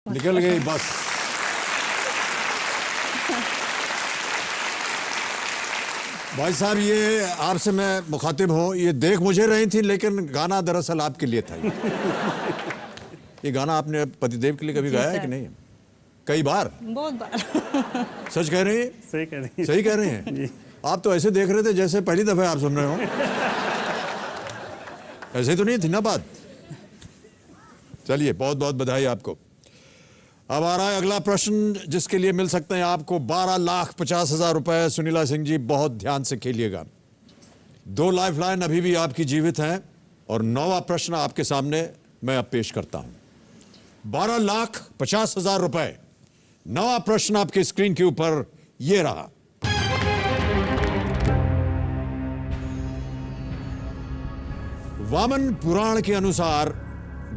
निकल गई बस। भाई साहब ये आपसे मैं मुखातिब हूँ, ये देख मुझे रही थी लेकिन गाना दरअसल आपके लिए था। ये गाना आपने पतिदेव के लिए कभी गाया है कि नहीं? कई बार? बहुत बार। सच कह रही हैं? सही कह रही हैं। सही कह रहे हैं? आप तो ऐसे देख रहे थे जैसे पहली दफा आप सुन रहे हो। ऐसे तो नहीं थी ना बात। चलिए बहुत बहुत बधाई आपको। अब आ रहा है अगला प्रश्न जिसके लिए मिल सकते हैं आपको 12,50,000 रुपए। सुनीला सिंह जी बहुत ध्यान से खेलिएगा। 2 लाइफलाइन अभी भी आपकी जीवित हैं और 9वां प्रश्न आपके सामने मैं अब पेश करता हूं। 12,50,000 रुपए। 9वां प्रश्न आपके स्क्रीन के ऊपर ये रहा। वामन पुराण के अनुसार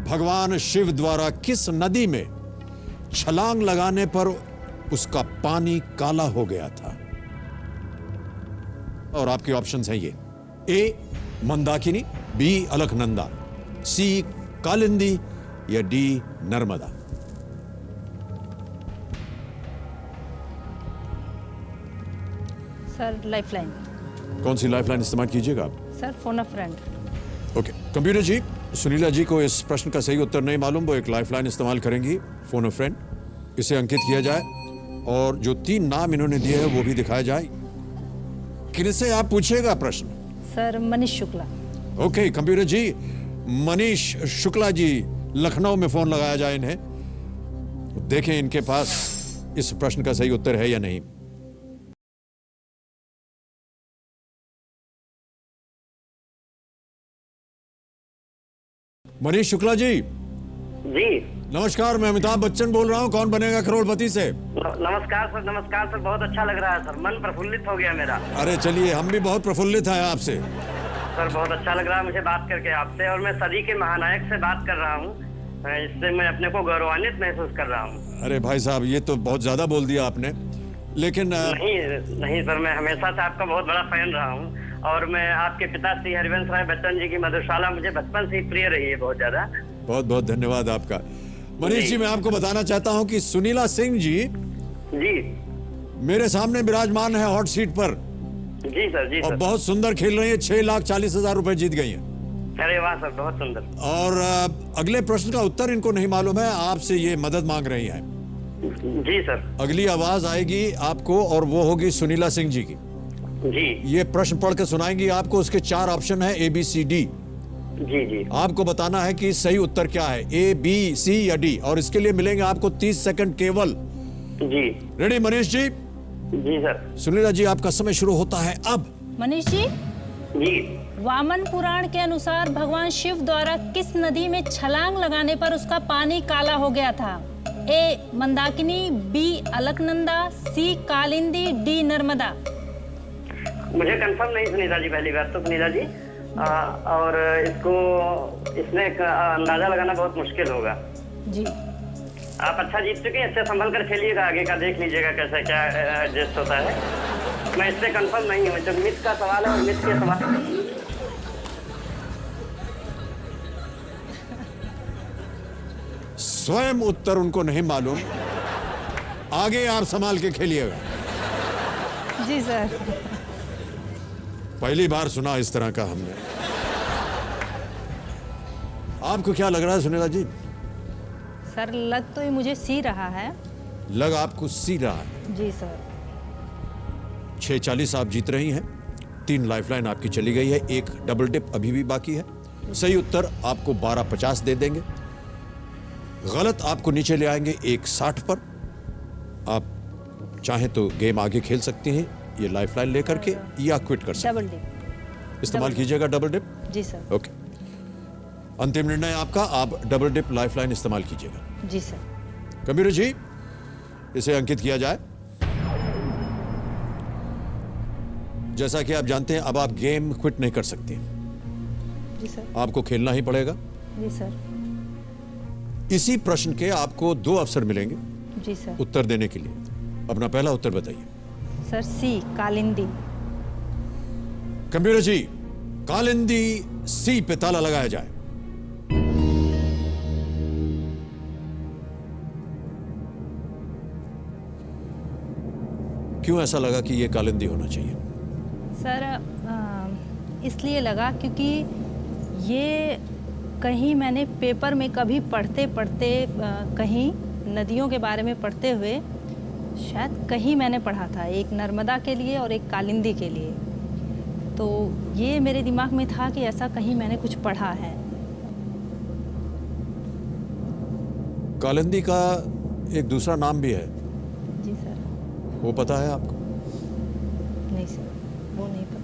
भगवान शिव द्वारा किस नदी में छलांग लगाने पर उसका पानी काला हो गया था? और आपके ऑप्शंस हैं ये: ए मंदाकिनी, बी अलकनंदा, सी कालिंदी या डी नर्मदा। Sir lifeline. कौन सी लाइफलाइन इस्तेमाल कीजिएगा आप? Sir phone a friend. Okay computer ji, Sunila ji को इस प्रश्न का सही उत्तर नहीं मालूम, वो एक लाइफलाइन इस्तेमाल करेंगी, फोन अ फ्रेंड। इसे अंकित किया जाए और जो 3 नाम इन्होंने दिए हैं वो भी दिखाया जाए। किनसे आप पूछिएगा प्रश्न? Sir Manish Shukla. Okay computer ji, Manish Shukla ji, Lucknow में फोन लगाया जाए इन्हें। देखें इनके पास इस प्रश्न का सही उत्तर है या नहीं। मनीष शुक्ला जी। जी नमस्कार, मैं अमिताभ बच्चन बोल रहा हूँ, कौन बनेगा करोड़पति से। नमस्कार सर। नमस्कार सर, बहुत अच्छा लग रहा है सर, मन प्रफुल्लित हो गया मेरा। अरे चलिए, हम भी बहुत प्रफुल्लित हैं आपसे। सर बहुत अच्छा लग रहा है मुझे बात करके आपसे, और मैं सदी के महानायक से बात कर रहा हूँ, इससे मैं अपने को गौरवान्वित महसूस कर रहा हूँ। अरे भाई साहब, ये तो बहुत ज्यादा बोल दिया आपने, लेकिन नहीं सर, मैं हमेशा से आपका बहुत बड़ा फैन रहा हूँ, और मैं आपके पिता श्री हरिवंश राय बच्चन जी की मधुशाला मुझे बचपन से ही प्रिय रही है बहुत ज्यादा। बहुत बहुत धन्यवाद आपका। मनीष जी, मैं आपको बताना चाहता हूं कि सुनीला सिंह जी मेरे सामने विराजमान है हॉट सीट पर। जी सर। जी और सर। बहुत सुंदर खेल रही है, 6,40,000 रुपए जीत गई हैं। अरे वाह सर, बहुत सुंदर। और अगले प्रश्न का उत्तर इनको नहीं मालूम है, आपसे ये मदद मांग रही हैं। जी सर। अगली आवाज आएगी आपको और वो होगी सुनीला सिंह जी की। जी। ये प्रश्न पढ़ के सुनाएंगी आपको, उसके 4 ऑप्शन है ABCD। जी जी। आपको बताना है कि सही उत्तर क्या है, A, B, C या D, और इसके लिए मिलेंगे आपको 30 सेकंड केवल। जी। रेडी मनीष जी? जी सर। सुनीला जी, आपका समय शुरू होता है अब। मनीष जी जी। वामन पुराण के अनुसार भगवान शिव द्वारा किस नदी में छलांग लगाने पर उसका पानी काला हो गया था? ए मंदाकिनी, बी अलकनंदा, सी कालिंदी, डी नर्मदा। मुझे कंफर्म नहीं सुनीता जी, पहली बात तो सुनीता जी, और इसमें अंदाजा लगाना बहुत मुश्किल होगा। जी। आप अच्छा जीत चुके हैं, इससे संभल कर खेलिएगा, आगे का देख लीजिएगा कैसा क्या एडजस्ट होता है। मैं इससे कंफर्म नहीं हूँ, जो मिथ का सवाल है और मिथ के सवाल। स्वयं उत्तर उनको नहीं मालूम, आगे आप संभाल के खेलिएगा। जी सर। पहली बार सुना इस तरह का हमने। आपको क्या लग रहा है सुनीता जी? सर लग तो ये मुझे सी रहा है। लग आपको सी रहा है? जी सर। 6:40 आप जीत रही हैं, 3 लाइफलाइन आपकी चली गई है, 1 डबल डिप अभी भी बाकी है। सही उत्तर आपको 12.50 दे देंगे, गलत आपको नीचे ले आएंगे 1.60 पर। आप चाहें तो गेम आगे खेल सकती हैं ये लाइफलाइन लेकर के, या क्विट कर सकते हैं। डबल डिप इस्तेमाल कीजिएगा डबल डिप। जी सर। ओके, अंतिम निर्णय आपका, आप डबल डिप लाइफलाइन इस्तेमाल कीजिएगा। जी सर। कंप्यूटर जी, इसे अंकित किया जाए। जैसा कि आप जानते हैं, अब आप गेम क्विट नहीं कर सकती, जी सर। आपको खेलना ही पड़ेगा। जी सर। इसी प्रश्न के आपको 2 अवसर मिलेंगे जी सर। उत्तर देने के लिए। अपना पहला उत्तर बताइए। सर सी, कालिंदी। कंप्यूटर जी, कालिंदी सी पे ताला लगाया जाए। क्यों ऐसा लगा कि ये कालिंदी होना चाहिए? सर इसलिए लगा क्योंकि ये कहीं मैंने पेपर में कभी पढ़ते पढ़ते कहीं नदियों के बारे में पढ़ते हुए शायद कहीं मैंने पढ़ा था, एक नर्मदा के लिए और एक कालिंदी के लिए। तो ये मेरे दिमाग में था कि ऐसा कहीं मैंने कुछ पढ़ा है। कालिंदी का एक दूसरा नाम भी है। जी सर। वो पता है आपको? नहीं सर, वो नहीं पता।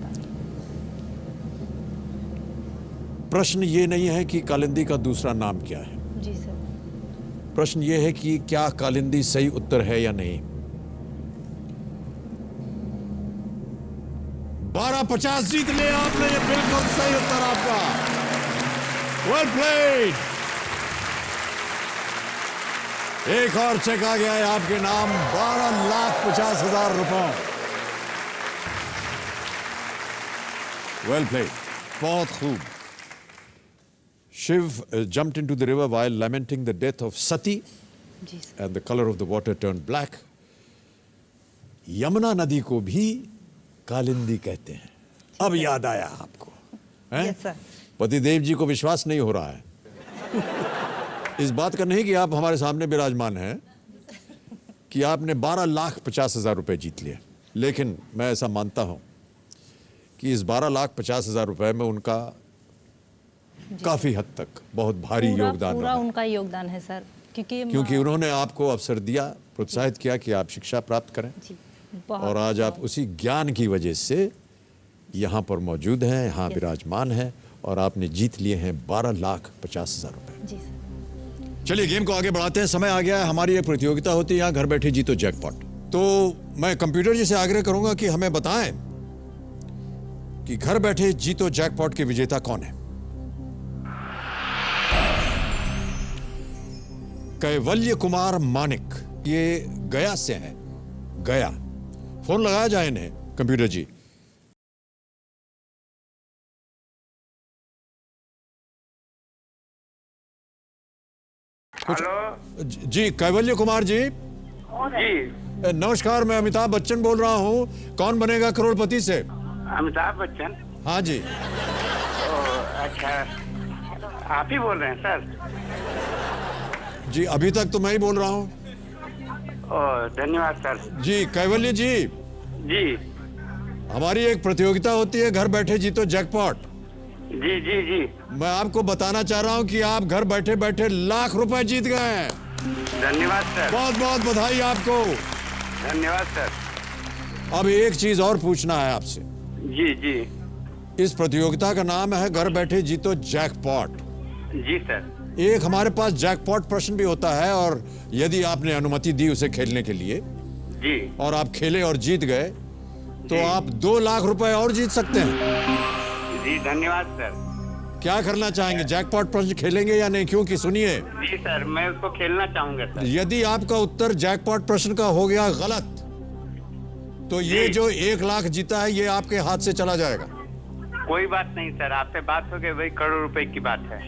प्रश्न ये नहीं है कि कालिंदी का दूसरा नाम क्या है। जी सर। प्रश्न ये है कि क्या कालिंदी सही उत्तर है या नहीं। 12.50 जीत लिया आपने, ये बिल्कुल सही उत्तर आपका। Well played. एक और चेक आ गया है आपके नाम, 12,50,000 रुपए। वेल प्लेड, बहुत खूब। Shiv jumped into the river while lamenting the death of Sati, and the color of the water turned black. Yamuna नदी को भी कालिंदी कहते हैं। अब याद आया आपको, हैं? Yes, sir. पतिदेव जी को विश्वास नहीं हो रहा है इस बात का नहीं कि आप हमारे सामने विराजमान हैं कि आपने 12,50,000 रुपए जीत लिए। लेकिन मैं ऐसा मानता हूं कि इस 12,50,000 रुपए में उनका काफी हद तक बहुत भारी योगदान पूरा रहा। उनका योगदान है सर, क्योंकि उन्होंने आपको अवसर दिया, प्रोत्साहित किया कि आप शिक्षा प्राप्त करें। जी, और आज आप उसी ज्ञान की वजह से यहाँ पर मौजूद हैं, यहाँ विराजमान हैं, और आपने जीत लिए हैं 12,50,000 रुपए। जी सर। चलिए गेम को आगे बढ़ाते हैं। समय आ गया है, हमारी एक प्रतियोगिता होती है यहाँ, घर बैठे जीतो जैकपॉट। तो मैं कंप्यूटर जी से आग्रह करूंगा कि हमें बताएं कि घर बैठे जीतो जैकपॉट के विजेता कौन है। कैवल्य कुमार मानिक, ये गया से हैं। गया। फोन लगाया जाए इन्हें कंप्यूटर जी। हेलो जी, कैवल्य कुमार जी। जी नमस्कार, मैं अमिताभ बच्चन बोल रहा हूँ, कौन बनेगा करोड़पति से। अमिताभ बच्चन? हाँ जी। अच्छा, आप ही बोल रहे हैं सर? जी, अभी तक तो मैं ही बोल रहा हूँ। धन्यवाद सर। जी कैवल्य जी। जी। हमारी एक प्रतियोगिता होती है, घर बैठे जीतो जैकपॉट। जी जी जी। मैं आपको बताना चाह रहा हूँ कि आप घर बैठे बैठे लाख रुपए जीत गए हैं। धन्यवाद सर। बहुत बहुत बधाई आपको। धन्यवाद सर। अब एक चीज और पूछना है आपसे। जी जी। इस प्रतियोगिता का नाम है घर बैठे जीतो जैकपॉट। जी सर। एक हमारे पास जैकपॉट प्रश्न भी होता है, और यदि आपने अनुमति दी उसे खेलने के लिए जी, और आप खेले और जीत गए, तो आप 2 लाख रुपए और जीत सकते हैं। जी धन्यवाद सर। क्या करना चाहेंगे, जैकपॉट प्रश्न खेलेंगे या नहीं? क्योंकि सुनिए, जी सर, मैं उसको खेलना चाहूंगा सर। यदि आपका उत्तर जैकपॉट प्रश्न का हो गया गलत, तो ये जो 1 लाख जीता है ये आपके हाथ से चला जाएगा। कोई बात नहीं सर, आपसे बात हो गई, वही करोड़ रुपए की बात है।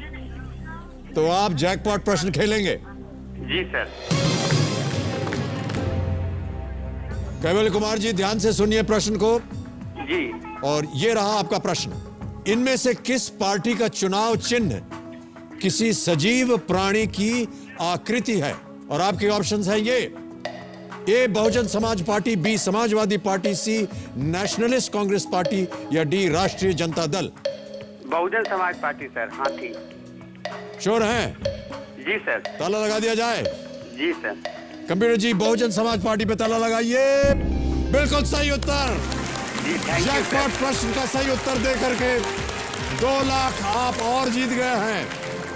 तो आप जैकपॉट प्रश्न खेलेंगे? जी सर। कैवल कुमार जी, ध्यान से सुनिए प्रश्न को। जी। और ये रहा आपका प्रश्न। इनमें से किस पार्टी का चुनाव चिन्ह किसी सजीव प्राणी की आकृति है? और आपके ऑप्शंस हैं ये: ए Bahujan Samaj party, B Samajwadi party, सी नेशनलिस्ट कांग्रेस पार्टी, या डी राष्ट्रीय जनता दल। बहुजन समाज पार्टी सर, हाथी। श्योर हैं? जी सर। ताला लगा दिया जाए? जी सर। कंप्यूटर जी, बहुजन समाज पार्टी पे ताला लगाइए। बिल्कुल सही उत्तर। जैकपॉट प्रश्न का सही उत्तर दे करके 2 लाख आप और जीत गए हैं,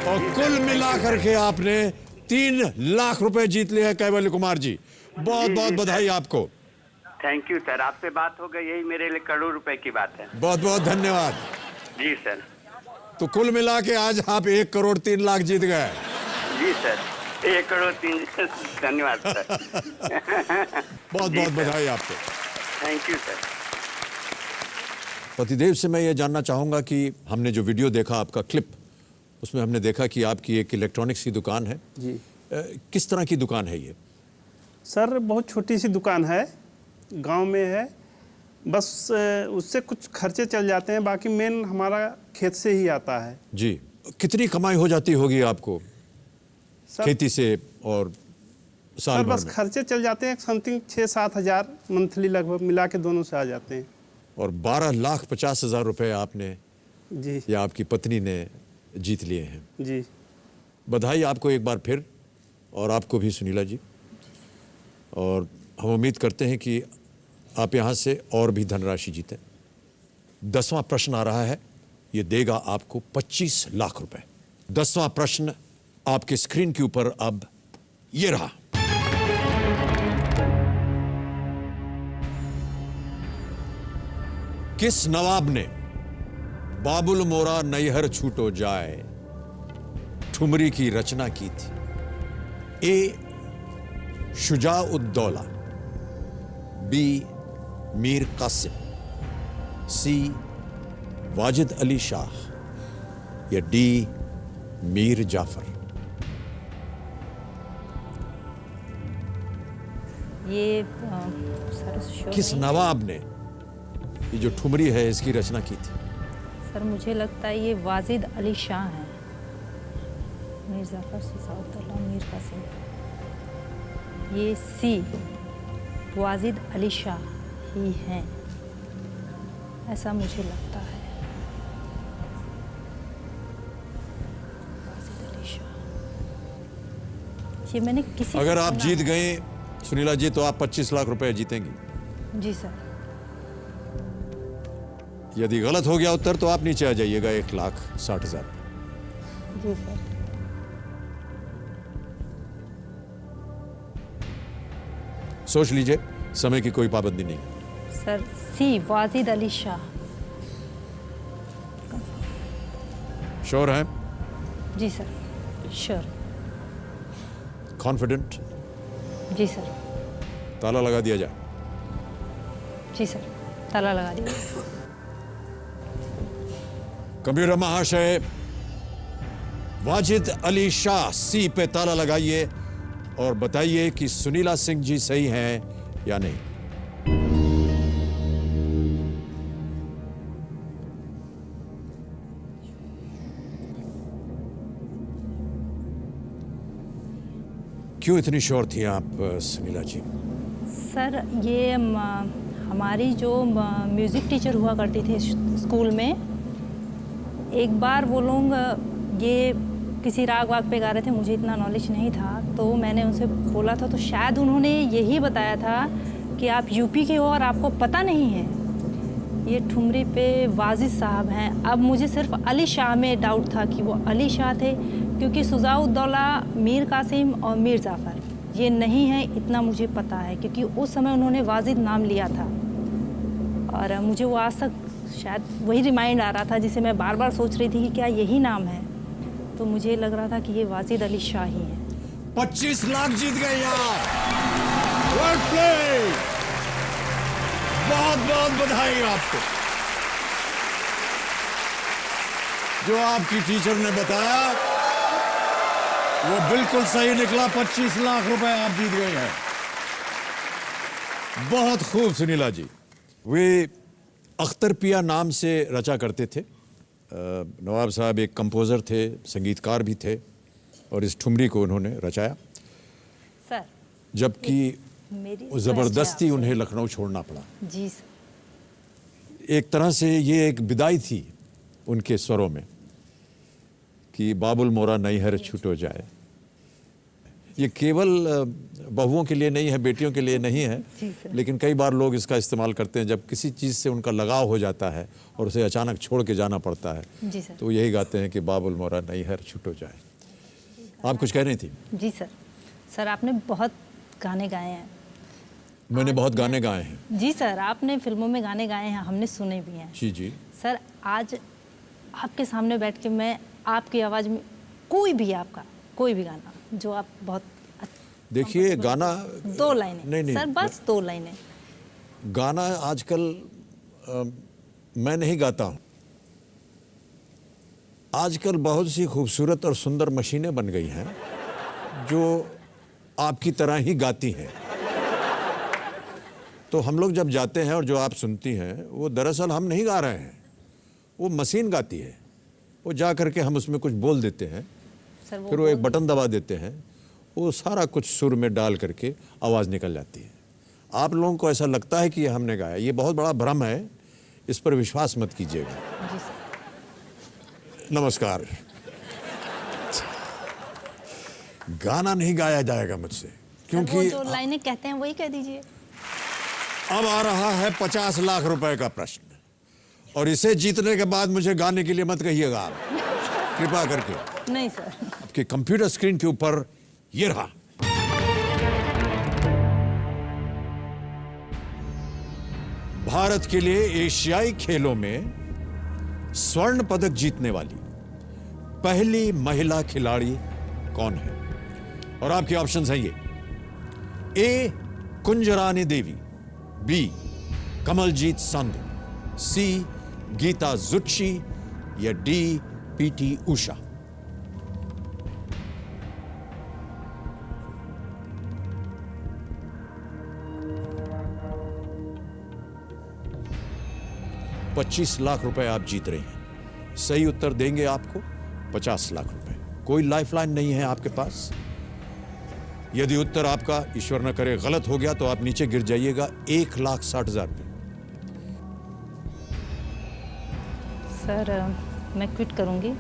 और कुल मिलाकर के आपने 3 लाख रुपए जीत लिए हैं कैवल्य कुमार जी। बहुत बहुत बधाई आपको। थैंक यू सर, आपसे बात हो गई, यही मेरे लिए करोड़ रुपए की बात है। बहुत बहुत धन्यवाद। जी सर। तो कुल मिला के आज आप 1 करोड़ 3 लाख जीत गए। जी सर, 1 करोड़ 3। धन्यवाद सर। बहुत बहुत बधाई आपको। Thank you sir. पतिदेव से मैं ये जानना चाहूंगा कि हमने जो वीडियो देखा, आपका क्लिप, उसमें हमने देखा कि आपकी एक इलेक्ट्रॉनिक्स की दुकान है। जी। किस तरह की दुकान है ये? सर बहुत छोटी सी दुकान है, गांव में है, बस उससे कुछ खर्चे चल जाते हैं, बाकी मेन हमारा खेत से ही आता है। जी। कितनी कमाई हो जाती होगी आपको खेती से और साल सर भर बस में? खर्चे चल जाते हैं, समथिंग 6-7 हज़ार मंथली लगभग मिला के दोनों से आ जाते हैं। और 12,50,000 रुपए आपने जी या आपकी पत्नी ने जीत लिए हैं। जी। बधाई आपको एक बार फिर, और आपको भी सुनीला जी। और हम उम्मीद करते हैं कि आप यहाँ से और भी धनराशि जीतें। 10वां प्रश्न आ रहा है, ये देगा आपको 25 लाख रुपए। 10वां प्रश्न आपके स्क्रीन के ऊपर अब ये रहा। किस नवाब ने बाबुल मोरा नैहर छूटो जाए ठुमरी की रचना की थी? ए शुजाउद्दौला, बी मीर कासिम, सी वाजिद अली शाह, या डी मीर जाफर। ये सर किस नवाब ने ये जो ठुमरी है इसकी रचना की थी? सर मुझे लगता है ये वाजिद अली शाह हैं। मीर जाफर, शुजाउद्दौला, मीर कासिम। ये सी वाजिद अली शाह ही हैं, ऐसा मुझे लगता है। वाजिद अली शाह, ये मैंने किसी अगर से आप सुना जीत है। गए सुनीला जी, तो आप 25 लाख रुपए जीतेंगी। जी सर। यदि गलत हो गया उत्तर तो आप नीचे आ जाइएगा 1,60,000। जी सर। सोच लीजिए, समय की कोई पाबंदी नहीं। सर सी वाजिद अली शाह। श्योर हैं? जी सर, श्योर। कॉन्फिडेंट? जी सर। ताला लगा दिया जाए? जी सर, ताला लगा दिया। कंप्यूटर महाशय, वाजिद अली शाह सी पे ताला लगाइए और बताइए कि सुनीला सिंह जी सही हैं या नहीं। क्यों इतनी श्योर थी आप सुनीला जी? सर ये हमारी जो म्यूज़िक टीचर हुआ करती थी स्कूल में, एक बार वो लोग ये किसी राग वाग पे गा रहे थे, मुझे इतना नॉलेज नहीं था, तो मैंने उनसे बोला था, तो शायद उन्होंने यही बताया था कि आप यूपी के हो और आपको पता नहीं है। ये ठुमरी पे वाजिद साहब हैं। अब मुझे सिर्फ अली शाह में डाउट था कि वो अली शाह थे, क्योंकि शुजाउद्दौला, मीर कासिम और मीर जाफ़र ये नहीं है, इतना मुझे पता है, क्योंकि उस समय उन्होंने वाजिद नाम लिया था। और मुझे वो आज तक शायद वही रिमाइंड आ रहा था, जिसे मैं बार बार सोच रही थी कि क्या यही नाम है, तो मुझे लग रहा था कि ये वाजिद अली शाह ही है। 25 लाख जीत गए यार। Well played. बहुत बहुत बधाई आपको। जो आपकी टीचर ने बताया वो बिल्कुल सही निकला। 25 लाख रुपए आप जीत गए हैं। बहुत खूब सुनीला जी। वे अख्तर पिया नाम से रचा करते थे। नवाब साहब एक कंपोज़र थे, संगीतकार भी थे, और इस ठुमरी को उन्होंने रचाया, सर जबकि मेरी ज़बरदस्ती उन्हें लखनऊ छोड़ना पड़ा। जी सर। एक तरह से ये एक विदाई थी उनके स्वरों में कि बाबुल मोरा नैहर छूटो जाए। ये केवल बहुओं के लिए नहीं है, बेटियों के लिए नहीं है, लेकिन कई बार लोग इसका इस्तेमाल करते हैं जब किसी चीज़ से उनका लगाव हो जाता है और उसे अचानक छोड़ के जाना पड़ता है। जी सर। तो यही गाते हैं कि बाबुल मोरा नैहर छूटो जाए। आप कुछ कह रही थी? जी सर। सर आपने बहुत गाने गाए हैं। मैंने बहुत गाने गाए हैं। जी सर, आपने फिल्मों में गाने गाए हैं, हमने सुने भी हैं। जी जी। सर आज आपके सामने बैठ के मैं आपकी आवाज़ में कोई भी आपका कोई भी गाना जो आप बहुत देखिए गाना 2 लाइनें नहीं सर, बस 2 लाइनें। गाना आजकल मैं नहीं गाता हूँ। आजकल बहुत सी खूबसूरत और सुंदर मशीनें बन गई हैं जो आपकी तरह ही गाती हैं। तो हम लोग जब जाते हैं और जो आप सुनती हैं वो दरअसल हम नहीं गा रहे हैं, वो मशीन गाती है। वो जा करके हम उसमें कुछ बोल देते हैं, फिर वो एक बटन दबा देते हैं, वो सारा कुछ सुर में डाल करके आवाज़ निकल जाती है। आप लोगों को ऐसा लगता है कि ये हमने गाया, ये बहुत बड़ा भ्रम है, इस पर विश्वास मत कीजिएगा। नमस्कार। गाना नहीं गाया जाएगा मुझसे, क्योंकि वो जो लाइनें कहते हैं वही कह दीजिए। अब आ रहा है 50 लाख रुपए का प्रश्न, और इसे जीतने के बाद मुझे गाने के लिए मत कहिएगा आप, कृपा करके। नहीं सर। आपके कंप्यूटर स्क्रीन के ऊपर ये रहा। भारत के लिए एशियाई खेलों में स्वर्ण पदक जीतने वाली पहली महिला खिलाड़ी कौन है? और आपके ऑप्शंस हैं ये: ए कुंजरानी देवी, बी कमलजीत संधू, सी गीता जुत्शी, या डी पीटी उषा। $25 लाख रुपए आप जीत रही हैं। सही उत्तर देंगे आपको 50 लाख रुपए। कोई लाइफलाइन नहीं है आपके पास। यदि उत्तर आपका ईश्वर न करे गलत हो गया तो आप नीचे गिर जाइएगा 1,60,000 रुपये। सर मैं क्विट करूंगी,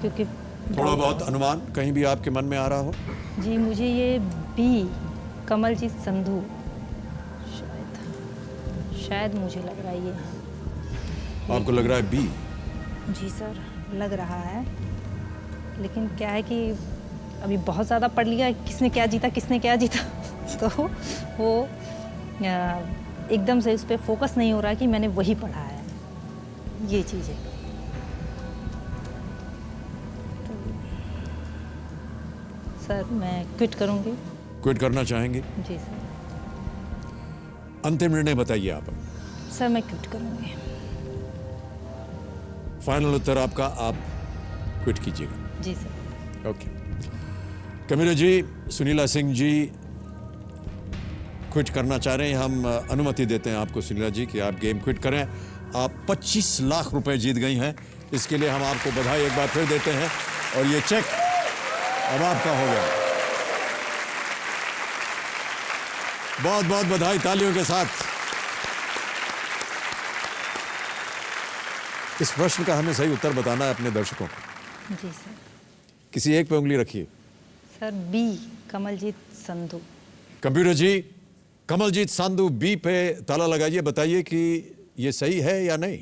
क्योंकि थोड़ा बहुत अनुमान कहीं भी आपके मन में आ रहा हो? जी मुझे ये बी कमलजीत संधू शायद मुझे लग रहा है ये है। आपको लग रहा है बी? जी सर लग रहा है, लेकिन क्या है कि अभी बहुत ज़्यादा पढ़ लिया किसने क्या जीता किसने क्या जीता तो वो एकदम से उस पर फोकस नहीं हो रहा कि मैंने वही पढ़ा है, ये चीज़ है। तो सर मैं क्विट करूँगी। क्विट करना चाहेंगे? जी सर। अंतिम निर्णय बताइए आप। सर मैं क्विट करूँगी। फाइनल उत्तर आपका, आप क्विट कीजिएगा? जी सर। ओके। कमिला जी, सुनीला सिंह जी क्विट करना चाह रहे हैं। हम अनुमति देते हैं आपको सुनीला जी कि आप गेम क्विट करें। आप 25 लाख रुपए जीत गई हैं, इसके लिए हम आपको बधाई एक बार फिर देते हैं। और ये चेक अब आपका हो गया। बहुत बहुत बधाई, तालियों के साथ। इस प्रश्न का हमें सही उत्तर बताना है अपने दर्शकों को। जी सर। किसी एक पे उंगली रखिए। Sir B Kamaljeet Sandhu. Computer ji, Kamaljeet Sandhu B पे ताला लगाइए, बताइए कि ये सही है या नहीं।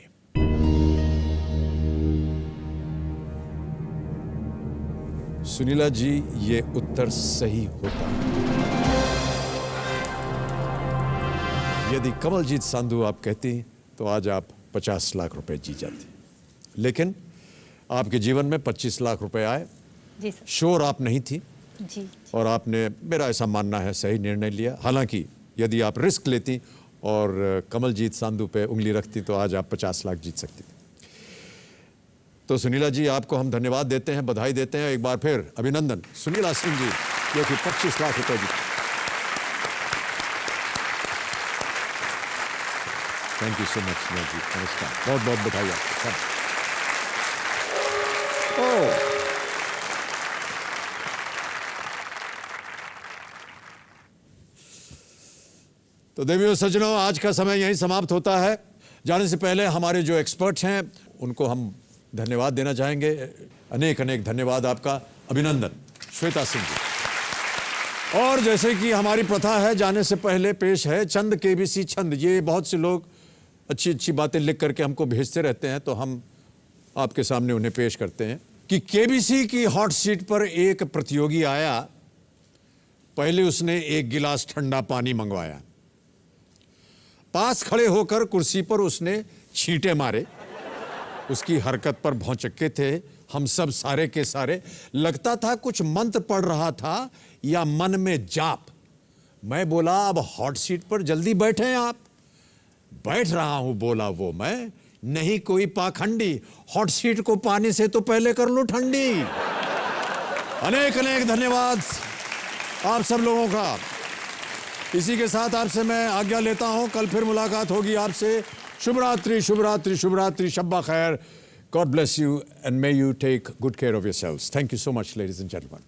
सुनीला जी, ये उत्तर सही होता है। यदि कमलजीत संधू आप कहती तो आज आप 50 लाख रुपए जीत जाते, लेकिन आपके जीवन में 25 लाख रुपए आए। जी सर। श्योर आप नहीं थी जी। और आपने, मेरा ऐसा मानना है, सही निर्णय लिया। हालांकि यदि आप रिस्क लेती और कमलजीत संधू पे उंगली रखती तो आज आप 50 लाख जीत सकती थी। तो सुनीला जी आपको हम धन्यवाद देते हैं, बधाई देते हैं, एक बार फिर अभिनंदन सुनीला सिंह जी जो कि 25 लाख रुपए जीते। Thank you so much Sunila ji, नमस्कार, बहुत बहुत बधाई आपको। तो देवियों सज्जनों, आज का समय यहीं समाप्त होता है। जाने से पहले हमारे जो एक्सपर्ट्स हैं उनको हम धन्यवाद देना चाहेंगे। अनेक अनेक धन्यवाद आपका, अभिनंदन श्वेता सिंह जी। और जैसे कि हमारी प्रथा है, जाने से पहले पेश है चंद केबीसी छंद। ये बहुत से लोग अच्छी अच्छी बातें लिख करके हमको भेजते रहते हैं, तो हम आपके सामने उन्हें पेश करते हैं कि केबीसी की हॉट सीट पर एक प्रतियोगी आया। पहले उसने एक गिलास ठंडा पानी मंगवाया, पास खड़े होकर कुर्सी पर उसने छींटे मारे। उसकी हरकत पर भौचक्के थे हम सब सारे के सारे। लगता था कुछ मंत्र पढ़ रहा था या मन में जाप। मैं बोला, अब हॉट सीट पर जल्दी बैठे आप। बैठ रहा हूं, बोला वो मैं, नहीं कोई पाखंडी, हॉट सीट को पानी से तो पहले कर लो ठंडी। अनेक अनेक धन्यवाद आप सब लोगों का। इसी के साथ आपसे मैं आज्ञा लेता हूं, कल फिर मुलाकात होगी आपसे। शुभ रात्रि, शुभ रात्रि, शुभ रात्रि, शब्बा खैर। God bless you and may you take good care of yourselves. Thank you so much, ladies and gentlemen.